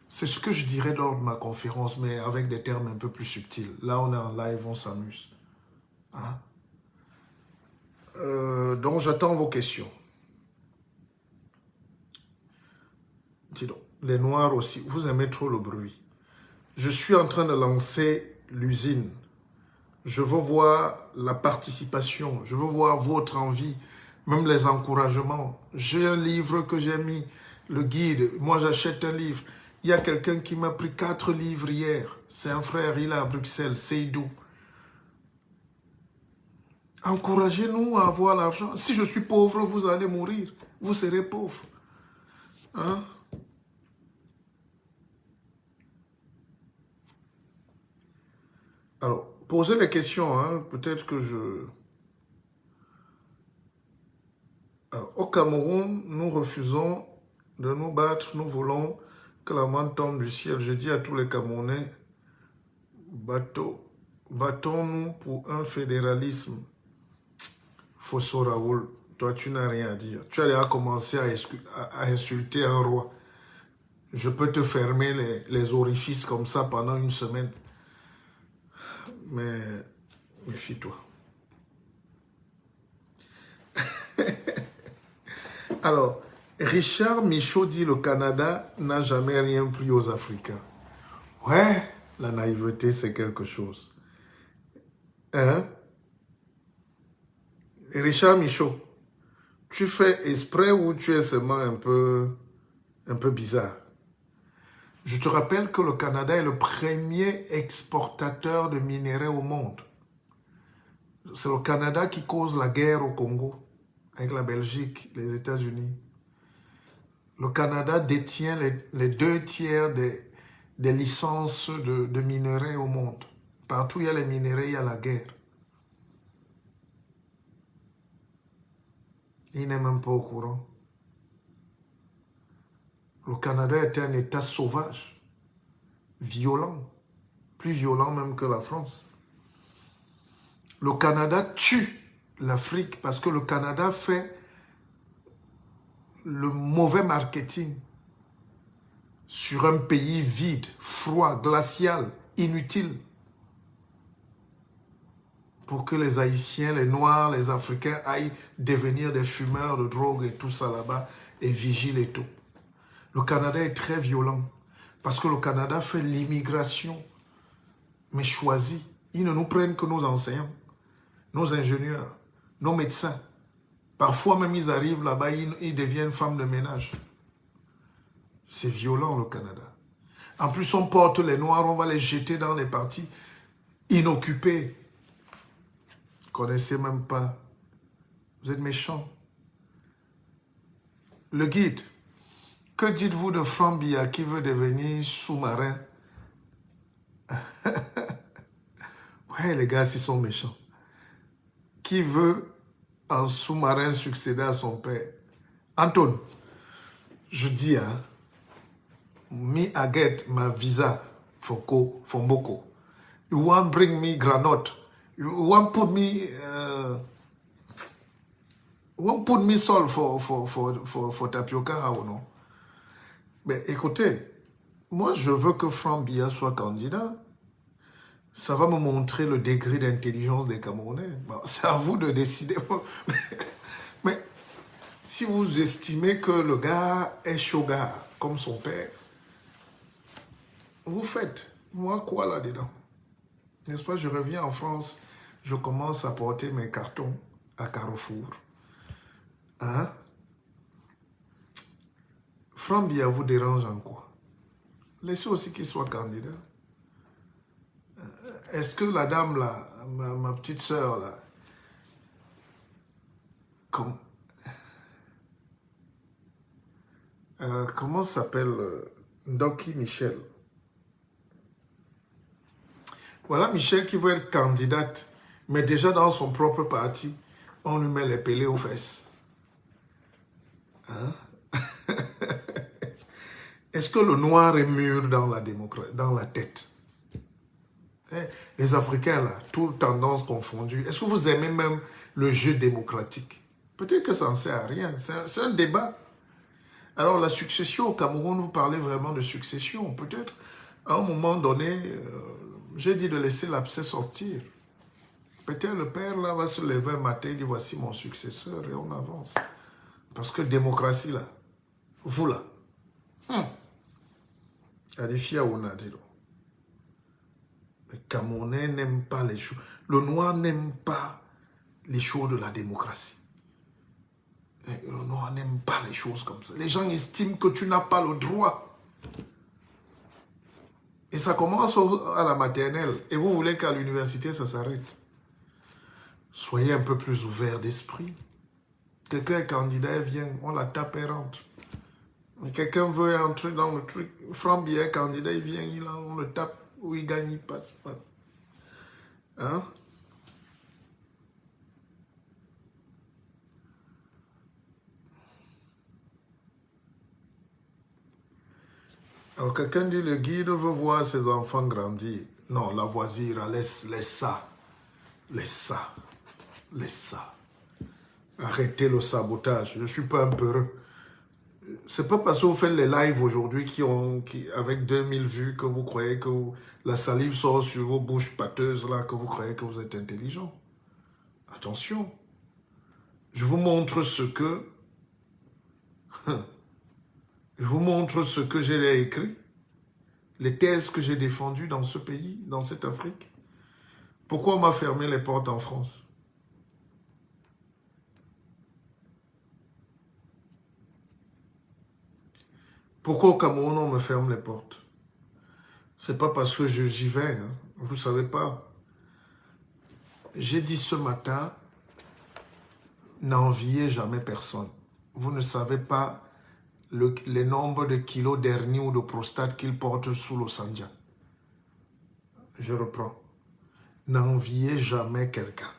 [SPEAKER 1] C'est ce que je dirais lors de ma conférence, mais avec des termes un peu plus subtils. Là, on est en live, on s'amuse. Hein? Donc, j'attends vos questions. Dis donc, les Noirs aussi, vous aimez trop le bruit. Je suis en train de lancer l'usine. Je veux voir la participation, je veux voir votre envie, même les encouragements. J'ai un livre que j'ai mis, le guide. Moi, j'achète un livre. Il y a quelqu'un qui m'a pris 4 livres hier. C'est un frère, il est à Bruxelles, Seydou. Encouragez-nous à avoir l'argent. Si je suis pauvre, vous allez mourir. Vous serez pauvre. Hein? Alors, posez les questions. Hein? Peut-être que je... Alors, au Cameroun, nous refusons de nous battre. Nous voulons que la main tombe du ciel. Je dis à tous les Camerounais, battons-nous pour un fédéralisme. Fosso Raoul, toi tu n'as rien à dire. Tu as déjà commencé à insulter un roi. Je peux te fermer les orifices comme ça pendant une semaine. Mais méfie-toi. Alors, Richard Michaud dit le Canada n'a jamais rien pris aux Africains. Ouais, la naïveté c'est quelque chose. Hein? Richard Michaud, tu fais exprès ou tu es seulement un peu bizarre? Je te rappelle que le Canada est le premier exportateur de minerais au monde. C'est le Canada qui cause la guerre au Congo, avec la Belgique, les États-Unis. Le Canada détient les 2/3 des licences de minerais au monde. Partout où il y a les minerais, il y a la guerre. Il n'est même pas au courant. Le Canada est un État sauvage, violent, plus violent même que la France. Le Canada tue l'Afrique parce que le Canada fait le mauvais marketing sur un pays vide, froid, glacial, inutile. Pour que les Haïtiens, les Noirs, les Africains aillent devenir des fumeurs de drogue et tout ça là-bas et vigilent et tout. Le Canada est très violent parce que le Canada fait l'immigration, mais choisie. Ils ne nous prennent que nos enseignants, nos ingénieurs, nos médecins. Parfois même ils arrivent là-bas, ils deviennent femmes de ménage. C'est violent le Canada. En plus on porte les Noirs, on va les jeter dans les parties inoccupées. Vous ne connaissez même pas. Vous êtes méchants. Le guide. Que dites-vous de Franck Biya qui veut devenir sous-marin? Ouais, les gars, ils sont méchants. Qui veut en sous-marin succéder à son père? Anton, je dis, hein, me I get my visa for Mboko. You want bring me granite? You want put me salt for tapioca ou non? Mais écoutez, moi je veux que Franck Biya soit candidat. Ça va me montrer le degré d'intelligence des Camerounais. Bon, c'est à vous de décider. Mais si vous estimez que le gars est chaud gars, comme son père, vous faites. Moi, quoi là-dedans? N'est-ce pas, je reviens en France, je commence à porter mes cartons à Carrefour. Hein? Franck Biya vous dérange en quoi? Laissez aussi qu'il soit candidat. Est-ce que la dame là, ma petite sœur là, comment s'appelle Ndoki Michel? Voilà Michel qui veut être candidate, mais déjà dans son propre parti, on lui met les pellets aux fesses. Hein? Est-ce que le noir est mûr dans la démocratie, dans la tête? Les Africains, là, toutes tendances confondues, est-ce que vous aimez même le jeu démocratique? Peut-être que ça ne sert à rien. C'est un débat. Alors, la succession au Cameroun, vous parlez vraiment de succession. Peut-être, à un moment donné, j'ai dit de laisser l'abcès sortir. Peut-être le père, là, va se lever un matin et dire, voici mon successeur, et on avance. Parce que démocratie, là, vous, là, Alifia Onadilo. Les Camerounais n'aiment pas les choses. Le noir n'aime pas les choses de la démocratie. Le noir n'aime pas les choses comme ça. Les gens estiment que tu n'as pas le droit. Et ça commence à la maternelle. Et vous voulez qu'à l'université, ça s'arrête. Soyez un peu plus ouverts d'esprit. Quelqu'un est candidat, vient, on la tape et rentre. Mais quelqu'un veut entrer dans le truc. Franck Biya est candidat, il vient, on le tape, ou il gagne, il passe pas. Hein? Alors quelqu'un dit, le guide veut voir ses enfants grandir. Non, la voisine, laisse ça. Laisse ça. Laisse ça. Arrêtez le sabotage. Je ne suis pas un peureux. C'est pas parce que vous faites les lives aujourd'hui avec 2000 vues que vous croyez que la salive sort sur vos bouches pâteuses là, que vous croyez que vous êtes intelligent. Attention. Je vous montre ce que... Je vous montre ce que j'ai écrit. Les thèses que j'ai défendues dans ce pays, dans cette Afrique. Pourquoi on m'a fermé les portes en France? Pourquoi au Cameroun on me ferme les portes? C'est pas parce que j'y vais, hein. Vous ne savez pas. J'ai dit ce matin, n'enviez jamais personne. Vous ne savez pas les nombres de kilos d'hernie ou de prostate qu'ils portent sous le sandja. Je reprends. N'enviez jamais quelqu'un.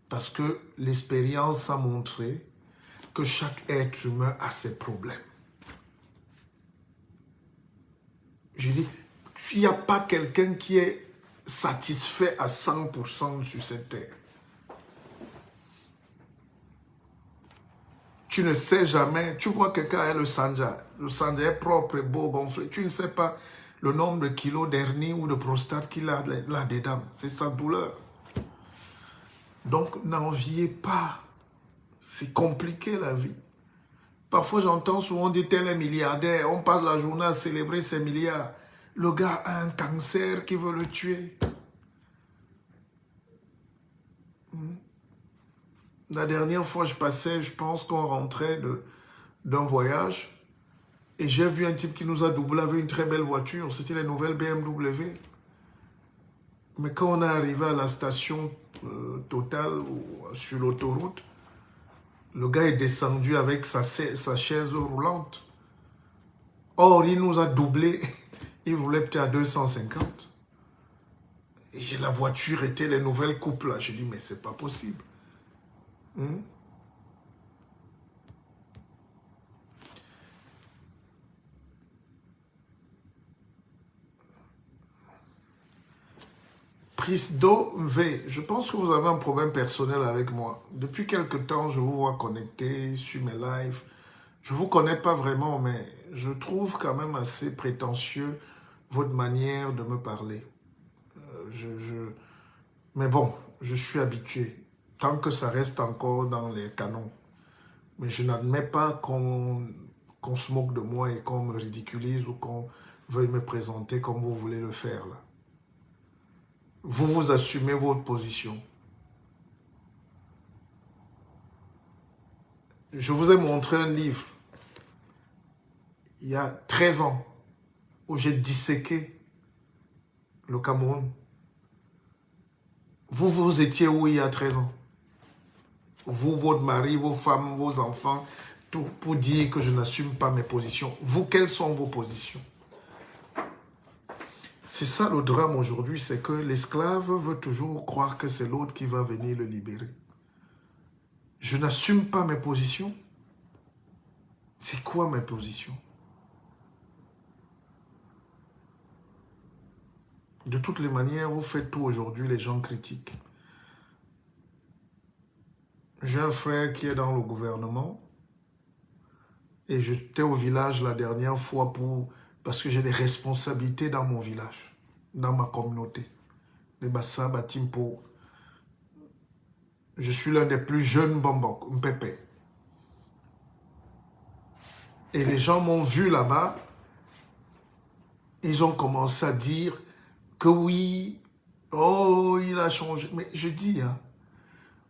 [SPEAKER 1] Parce que l'expérience a montré que chaque être humain a ses problèmes. Je dis, il n'y a pas quelqu'un qui est satisfait à 100% sur cette terre. Tu ne sais jamais, tu vois quelqu'un a le sandja est propre et beau, gonflé, tu ne sais pas le nombre de kilos d'hernie ou de prostate qu'il a là-dedans. C'est sa douleur. Donc, n'enviez pas. C'est compliqué la vie. Parfois, j'entends souvent dire tel est milliardaire. On passe la journée à célébrer ses milliards. Le gars a un cancer qui veut le tuer. La dernière fois, je passais, je pense qu'on rentrait d'un voyage. Et j'ai vu un type qui nous a doublé avec une très belle voiture. C'était les nouvelles BMW. Mais quand on est arrivé à la station Total sur l'autoroute, Le gars est descendu avec sa chaise roulante. Or, il nous a doublé. Il roulait peut-être à 250. Et la voiture était les nouvelles coupes là. Je dis, mais c'est pas possible. Prisdo V, je pense que vous avez un problème personnel avec moi. Depuis quelque temps, je vous vois connecté sur mes lives. Je ne vous connais pas vraiment, mais je trouve quand même assez prétentieux votre manière de me parler. Mais bon, je suis habitué. Tant que ça reste encore dans les canons. Mais je n'admets pas qu'on se moque de moi et qu'on me ridiculise ou qu'on veuille me présenter comme vous voulez le faire là. Vous assumez votre position. Je vous ai montré un livre il y a 13 ans où j'ai disséqué le Cameroun. Vous étiez où il y a 13 ans? Vous, votre mari, vos femmes, vos enfants, tout pour dire que je n'assume pas mes positions. Vous, quelles sont vos positions? C'est ça le drame aujourd'hui, c'est que l'esclave veut toujours croire que c'est l'autre qui va venir le libérer. Je n'assume pas mes positions. C'est quoi mes positions? De toutes les manières, vous faites tout aujourd'hui, les gens critiquent. J'ai un frère qui est dans le gouvernement et j'étais au village la dernière fois parce que j'ai des responsabilités dans mon village, dans ma communauté. Les Bassa, Batimpo. Je suis l'un des plus jeunes Bambok, Mpépé. Et les gens m'ont vu là-bas. Ils ont commencé à dire que oui, oh, il a changé. Mais je dis, hein,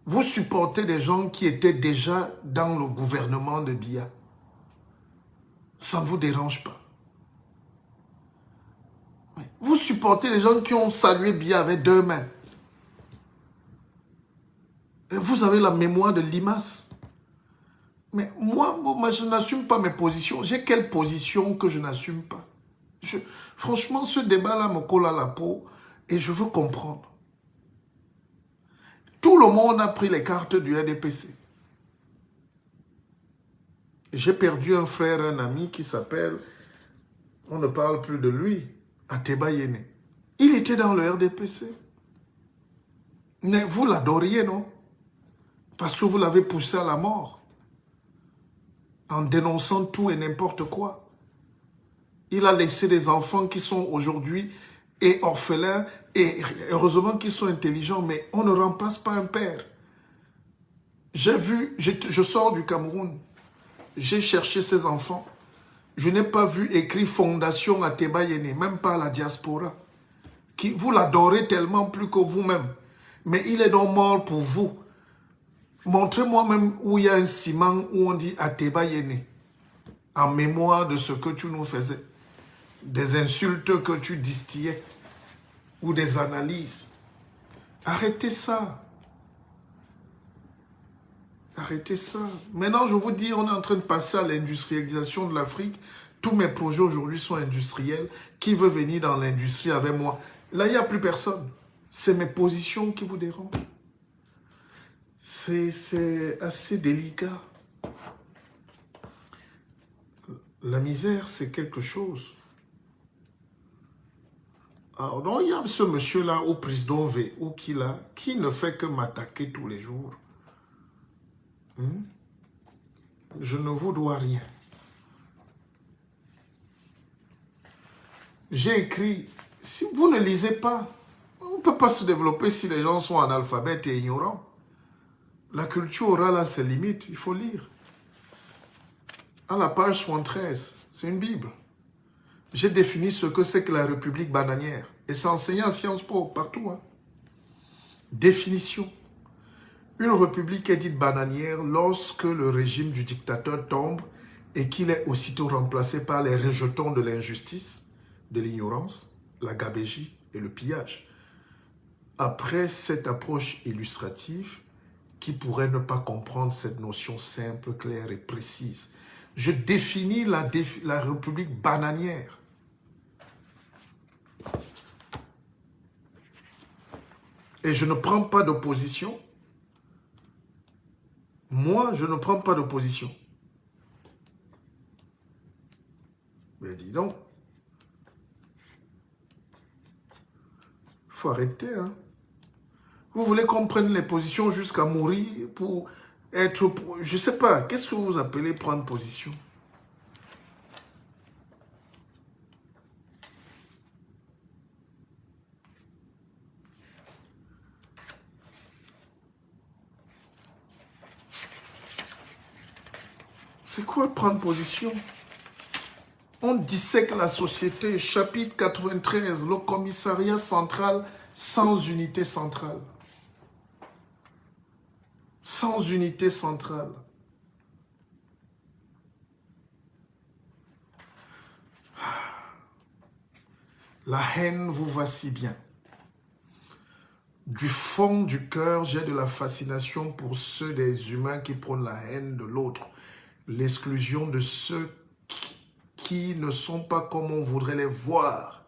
[SPEAKER 1] vous supportez des gens qui étaient déjà dans le gouvernement de Biya. Ça ne vous dérange pas. Vous supportez les gens qui ont salué Biya avec 2 mains. Et vous avez la mémoire de Limas. Mais moi, je n'assume pas mes positions. J'ai quelle position que je n'assume pas? Franchement, ce débat-là me colle à la peau et je veux comprendre. Tout le monde a pris les cartes du RDPC. J'ai perdu un frère, un ami qui s'appelle, on ne parle plus de lui, Ateba Yene. Il était dans le RDPC. Mais vous l'adoriez, non? Parce que vous l'avez poussé à la mort. En dénonçant tout et n'importe quoi. Il a laissé des enfants qui sont aujourd'hui orphelins et heureusement qu'ils sont intelligents, mais on ne remplace pas un père. J'ai vu, je sors du Cameroun, j'ai cherché ces enfants. Je n'ai pas vu écrit Fondation Ateba Yene, même pas à la diaspora. Vous l'adorez tellement plus que vous-même. Mais il est donc mort pour vous. Montrez-moi même où il y a un ciment où on dit Ateba Yene, en mémoire de ce que tu nous faisais. Des insultes que tu distillais ou des analyses. Arrêtez ça. Arrêtez ça. Maintenant, je vous dis, on est en train de passer à l'industrialisation de l'Afrique. Tous mes projets aujourd'hui sont industriels. Qui veut venir dans l'industrie avec moi? Là, il n'y a plus personne. C'est mes positions qui vous dérangent. C'est assez délicat. La misère, c'est quelque chose. Alors, donc, il y a ce monsieur-là, au président V, ou qui ne fait que m'attaquer tous les jours. Je ne vous dois rien. J'ai écrit, si vous ne lisez pas, on ne peut pas se développer si les gens sont analphabètes et ignorants. La culture orale a ses limites, il faut lire. À la page 73, c'est une Bible. J'ai défini ce que c'est que la République bananière. Et c'est enseigné à Sciences Po, partout. Hein. Définition. Une république est dite bananière lorsque le régime du dictateur tombe et qu'il est aussitôt remplacé par les rejetons de l'injustice, de l'ignorance, la gabégie et le pillage. Après cette approche illustrative, qui pourrait ne pas comprendre cette notion simple, claire et précise. Je définis la République bananière. Et je ne prends pas de position. Moi, je ne prends pas de position. Mais dis donc, il faut arrêter, hein. Vous voulez qu'on prenne les positions jusqu'à mourir pour être... Je ne sais pas, qu'est-ce que vous appelez prendre position? C'est quoi prendre position? On dissèque la société, chapitre 93, le commissariat central sans unité centrale. Sans unité centrale. La haine vous va si bien. Du fond du cœur, j'ai de la fascination pour ceux des humains qui prônent la haine de l'autre, l'exclusion de ceux qui ne sont pas comme on voudrait les voir.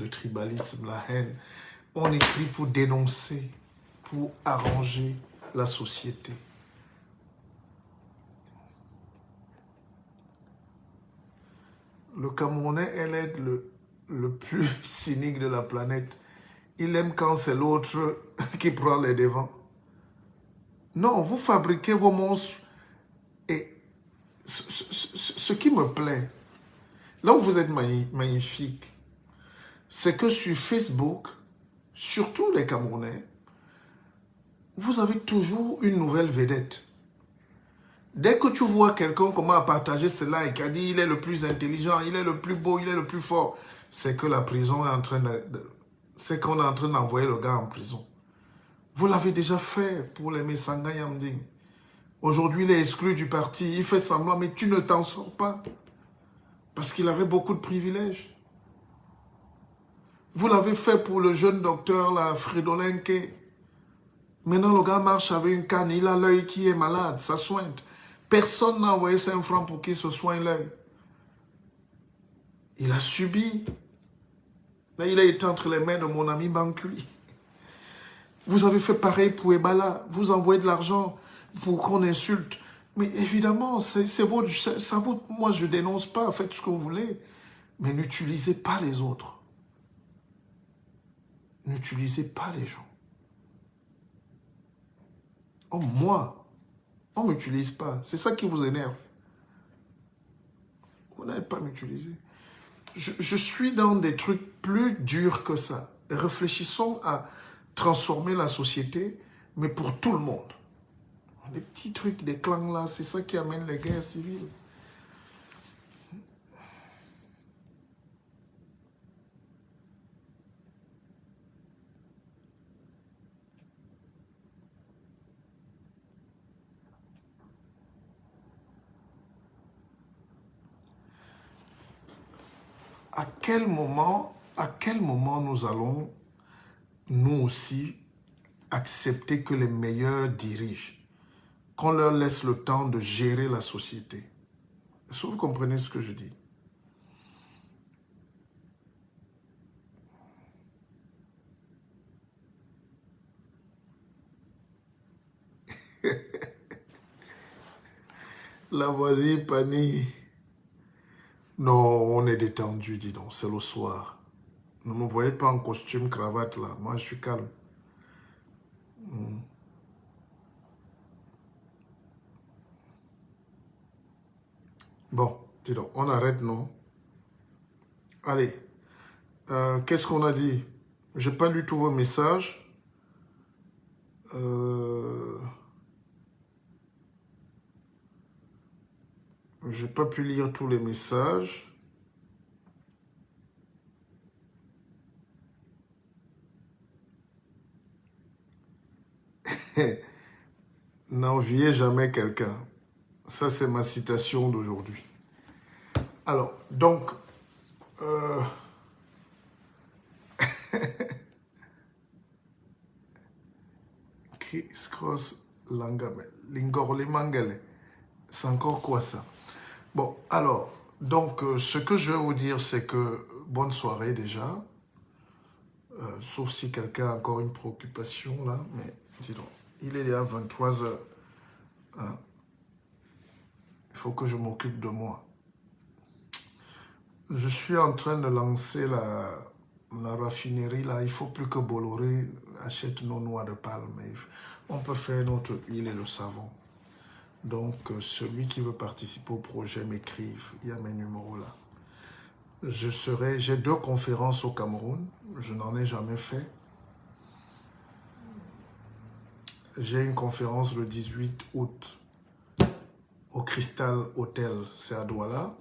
[SPEAKER 1] Le tribalisme, la haine. On écrit pour dénoncer, pour arranger la société. Le Camerounais, elle est le plus cynique de la planète. Il aime quand c'est l'autre qui prend les devants. Non, vous fabriquez vos monstres. Et ce qui me plaît, là où vous êtes magnifique, c'est que sur Facebook, surtout les Camerounais, vous avez toujours une nouvelle vedette. Dès que tu vois quelqu'un comment a partagé cela et qui a dit il est le plus intelligent, il est le plus beau, il est le plus fort, c'est que la prison est en train c'est qu'on est en train d'envoyer le gars en prison. Vous l'avez déjà fait pour les Messanga Yamding. Aujourd'hui, il est exclu du parti, il fait semblant, mais tu ne t'en sors pas. Parce qu'il avait beaucoup de privilèges. Vous l'avez fait pour le jeune docteur, là, Fredolenke. Maintenant, le gars marche avec une canne, il a l'œil qui est malade, ça soigne. Personne n'a envoyé 5 francs pour qu'il se soigne l'œil. Il a subi. Là, il a été entre les mains de mon ami Bankui. Vous avez fait pareil pour Ebala. Vous envoyez de l'argent pour qu'on insulte. Mais évidemment, c'est votre... moi, je ne dénonce pas. Faites ce que vous voulez. Mais n'utilisez pas les autres. N'utilisez pas les gens. Oh, moi, on ne m'utilise pas. C'est ça qui vous énerve. Vous n'allez pas m'utiliser. Je suis dans des trucs plus durs que ça. Réfléchissons à transformer la société, mais pour tout le monde. Les petits trucs, des clans là, c'est ça qui amène les guerres civiles. À quel moment nous allons, nous aussi, accepter que les meilleurs dirigent, qu'on leur laisse le temps de gérer la société? Est-ce que vous comprenez ce que je dis? La voisine Pani. Non, on est détendu, dis donc, c'est le soir. Ne me voyez pas en costume, cravate là, moi je suis calme. Bon, dis donc, on arrête, non? Allez, qu'est-ce qu'on a dit? Je n'ai pas lu tous vos messages. Je n'ai pas pu lire tous les messages. N'enviez jamais quelqu'un. Ça, c'est ma citation d'aujourd'hui. Alors, donc, Criss-cross langame. Lingorli mangale. C'est encore quoi ça? Bon, alors, donc, ce que je vais vous dire, c'est que bonne soirée déjà. Sauf si quelqu'un a encore une préoccupation là, mais dis donc, il est déjà 23 heures. Hein. Il faut que je m'occupe de moi. Je suis en train de lancer la raffinerie là. Il faut plus que Bolloré achète nos noix de palme. On peut faire notre huile et le savon. Donc, celui qui veut participer au projet m'écrive. Il y a mes numéros là. J'ai 2 conférences au Cameroun. Je n'en ai jamais fait. J'ai une conférence le 18 août au Crystal Hotel, c'est à Douala.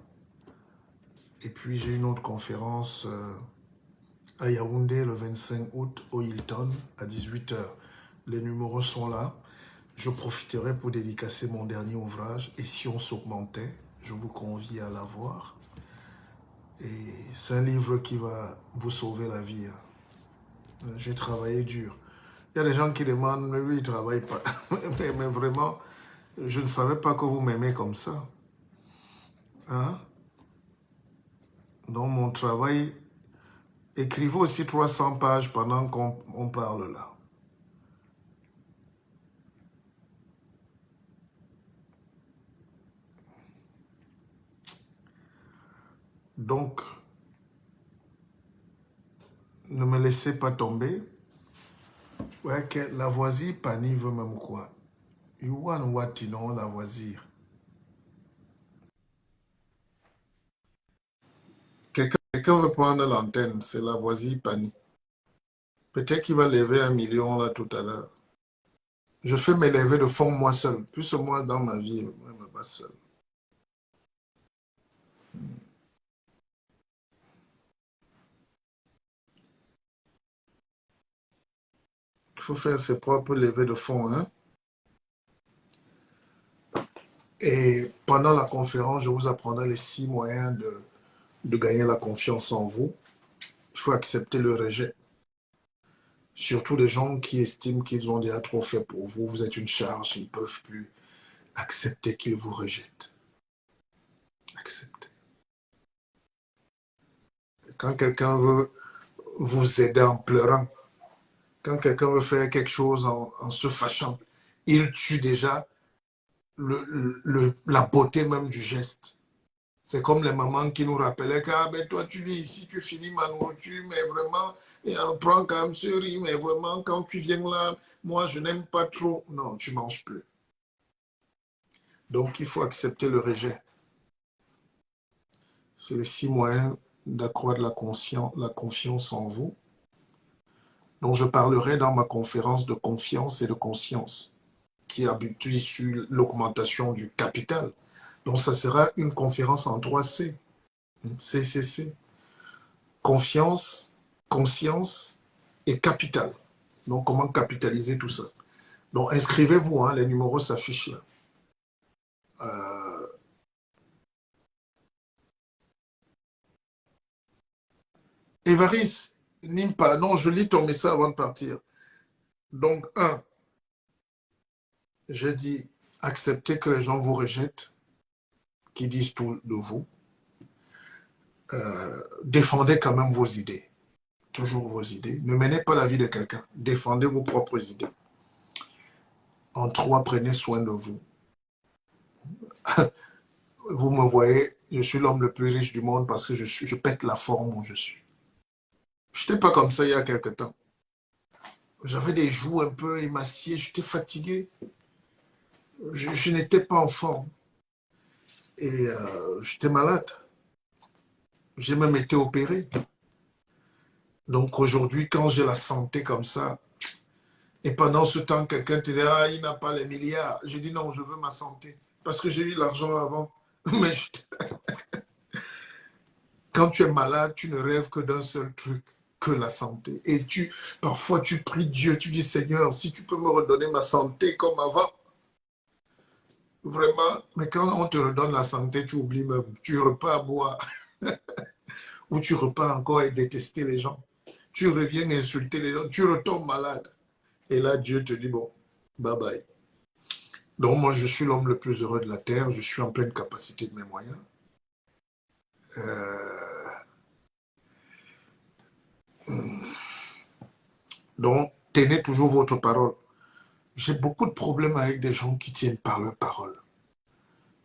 [SPEAKER 1] Et puis j'ai une autre conférence à Yaoundé le 25 août au Hilton à 18 h. Les numéros sont là. Je profiterai pour dédicacer mon dernier ouvrage. Et si on s'augmentait, je vous convie à l'avoir. Et c'est un livre qui va vous sauver la vie. J'ai travaillé dur. Il y a des gens qui demandent, mais lui, il ne travaille pas. mais vraiment, je ne savais pas que vous m'aimez comme ça. Hein? Dans mon travail, écrivez aussi 300 pages pendant qu'on parle là. Donc, ne me laissez pas tomber. Ouais, que la voisine Pani veut même quoi? You want what, you know, la voisine? Quelqu'un veut prendre l'antenne, c'est la voisine Pani. Peut-être qu'il va lever 1 million là tout à l'heure. Je fais mes levées de fonds moi seul. Plus moi dans ma vie, je me bats seul. Il faut faire ses propres levées de fonds. Hein? Et pendant la conférence, je vous apprendrai les 6 moyens de gagner la confiance en vous. Il faut accepter le rejet. Surtout les gens qui estiment qu'ils ont déjà trop fait pour vous. Vous êtes une charge, ils ne peuvent plus accepter qu'ils vous rejettent. Acceptez. Quand quelqu'un veut vous aider en pleurant, quand quelqu'un veut faire quelque chose en se fâchant, il tue déjà la beauté même du geste. C'est comme les mamans qui nous rappelaient que ah, ben, toi tu viens ici, tu finis ma nourriture, mais vraiment, prends quand même ce riz, mais vraiment quand tu viens là, moi je n'aime pas trop. Non, tu ne manges plus. Donc il faut accepter le rejet. C'est les 6 moyens d'accroître la confiance en vous, dont je parlerai dans ma conférence de confiance et de conscience, qui habitue sur l'augmentation du capital. Donc ça sera une conférence en 3C. CCC. Confiance, conscience et capital. Donc, comment capitaliser tout ça? Donc, inscrivez-vous, hein, les numéros s'affichent là. Évariste, Nimpa, non, je lis ton message avant de partir. Donc, j'ai dit, acceptez que les gens vous rejettent, qui disent tout de vous. Défendez quand même vos idées. Toujours vos idées. Ne menez pas la vie de quelqu'un. Défendez vos propres idées. En 3, prenez soin de vous. Vous me voyez, je suis l'homme le plus riche du monde parce que je pète la forme où je suis. Je n'étais pas comme ça il y a quelque temps. J'avais des joues un peu émaciées, j'étais fatigué. Je n'étais pas en forme. Et j'étais malade. J'ai même été opéré. Donc aujourd'hui, quand j'ai la santé comme ça, et pendant ce temps, quelqu'un te dit, ah, il n'a pas les milliards. Je dis non, je veux ma santé. Parce que j'ai eu l'argent avant. Mais quand tu es malade, tu ne rêves que d'un seul truc, que la santé. Et parfois, tu pries Dieu, tu dis, Seigneur, si tu peux me redonner ma santé comme avant. Vraiment, mais quand on te redonne la santé, tu oublies même. Tu repars à boire. Ou tu repars encore et détester les gens. tu reviens insulter les gens, tu retombes malade. Et là, Dieu te dit, bon, bye bye. Donc moi, je suis l'homme le plus heureux de la terre, je suis en pleine capacité de mes moyens. Euh, donc, tenez toujours votre parole. J'ai beaucoup de problèmes avec des gens qui tiennent par leur parole.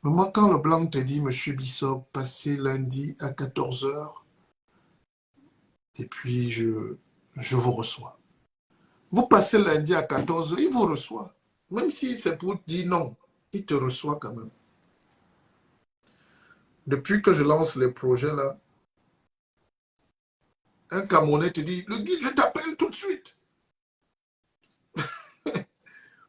[SPEAKER 1] Mais moi, quand le blanc te dit, Monsieur Bissop, passez lundi à 14 heures, et puis je vous reçois. Vous passez lundi à 14 heures, il vous reçoit. Même si c'est pour dire non, il te reçoit quand même. Depuis que je lance les projets là, un Camerounais te dit, le guide, je t'appelle tout de suite.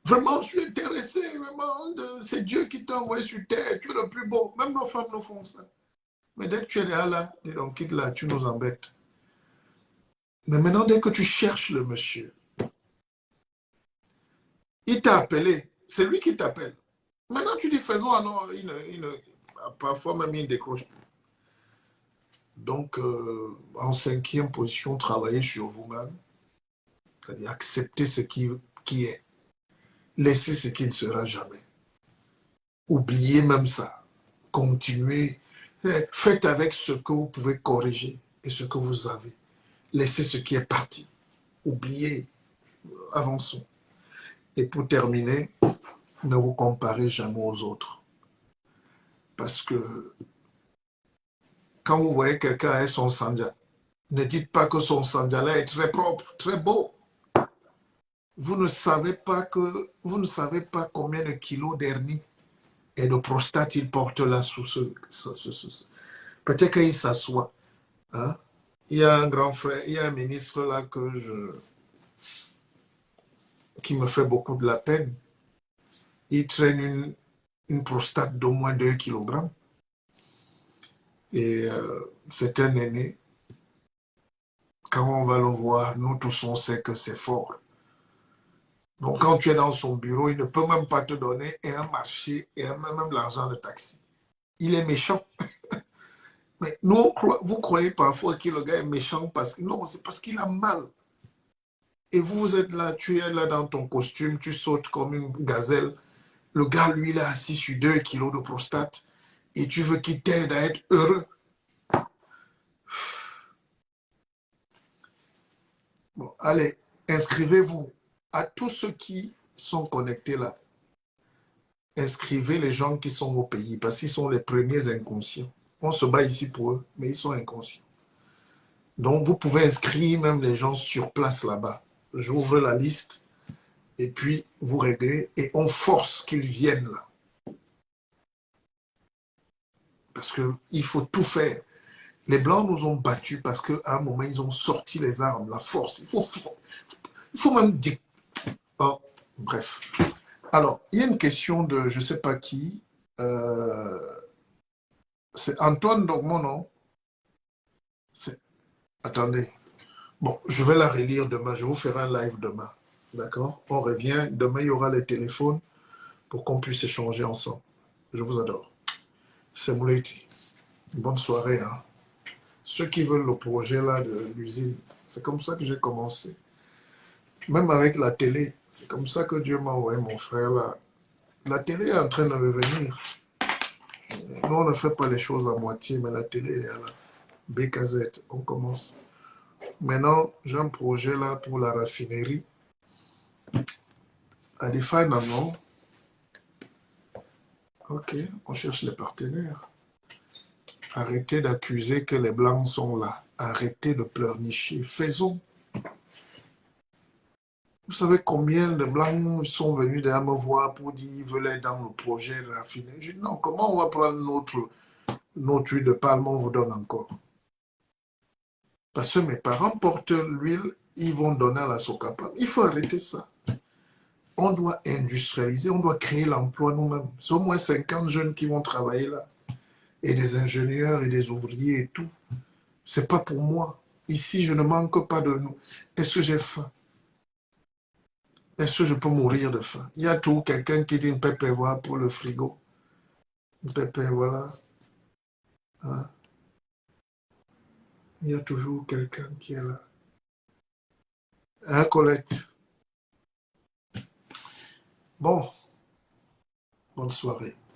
[SPEAKER 1] Vraiment, je suis intéressé, vraiment, c'est Dieu qui t'a envoyé sur terre, tu es le plus beau. Même nos femmes nous font ça. Mais dès que tu es là, on quitte là, tu nous embêtes. Mais maintenant, dès que tu cherches le monsieur, il t'a appelé, c'est lui qui t'appelle. Maintenant, tu dis, faisons alors parfois même il décroche. Donc, en cinquième position, travaillez sur vous-même, c'est-à-dire accepter ce qui est, laisser ce qui ne sera jamais. Oubliez même ça. Continuez. Faites avec ce que vous pouvez corriger et ce que vous avez. Laissez ce qui est parti. Oubliez. Avançons. Et pour terminer, ne vous comparez jamais aux autres. Parce que quand vous voyez quelqu'un avec son sandia, ne dites pas que son sandia est très propre, très beau. Vous ne savez pas combien de kilos d'hernie et de prostate il porte là sous ce. Peut-être qu'il s'assoit. Hein? Il y a un grand frère, il y a un ministre là qui me fait beaucoup de la peine. Il traîne une prostate d'au moins 2 kg. Et c'est un aîné. Quand on va le voir, nous tous on sait que c'est fort. Donc quand tu es dans son bureau, il ne peut même pas te donner un marché et même l'argent de taxi. Il est méchant. Mais nous, vous croyez parfois que le gars est méchant parce que non, c'est parce qu'il a mal. Et vous êtes là, tu es là dans ton costume, tu sautes comme une gazelle. Le gars, lui, il est assis sur 2 kilos de prostate et tu veux qu'il t'aide à être heureux. Bon, allez, inscrivez-vous à tous ceux qui sont connectés là. Inscrivez les gens qui sont au pays parce qu'ils sont les premiers inconscients. On se bat ici pour eux, mais ils sont inconscients. Donc, vous pouvez inscrire même les gens sur place là-bas. J'ouvre la liste et puis vous réglez et on force qu'ils viennent là. Parce qu'il faut tout faire. Les Blancs nous ont battus parce qu'à un moment, ils ont sorti les armes, la force. Il faut même dire. Oh, bref. Alors, il y a une question de je ne sais pas qui. C'est Antoine Dogmon, non? Attendez. Bon, je vais la relire demain. Je vous ferai un live demain. D'accord? On revient. Demain, il y aura les téléphones pour qu'on puisse échanger ensemble. Je vous adore. C'est Mouleti. Bonne soirée. Hein? Ceux qui veulent le projet là de l'usine, c'est comme ça que j'ai commencé. Même avec la télé, c'est comme ça que Dieu m'a envoyé mon frère là. La télé est en train de revenir. Nous, on ne fait pas les choses à moitié, mais la télé est là. BKZ, on commence. Maintenant, j'ai un projet là pour la raffinerie. À des fins non. Ok, on cherche les partenaires. Arrêtez d'accuser que les Blancs sont là. Arrêtez de pleurnicher. Faisons. Vous savez combien de Blancs sont venus derrière me voir pour dire qu'ils veulent être dans le projet de raffinerie? Je dis non, comment on va prendre notre huile de palme, on vous donne encore? Parce que mes parents portent l'huile, ils vont donner à la Socapam. Il faut arrêter ça. On doit industrialiser, on doit créer l'emploi nous-mêmes. C'est au moins 50 jeunes qui vont travailler là. Et des ingénieurs et des ouvriers et tout. C'est pas pour moi. Ici, je ne manque pas de nous. Est-ce que j'ai faim? Est-ce que je peux mourir de faim? Il y a tout quelqu'un qui dit une pépé voir pour le frigo. Une pépé, voilà. Hein? Il y a toujours quelqu'un qui est là. Hein, Colette? Bon, bonne soirée.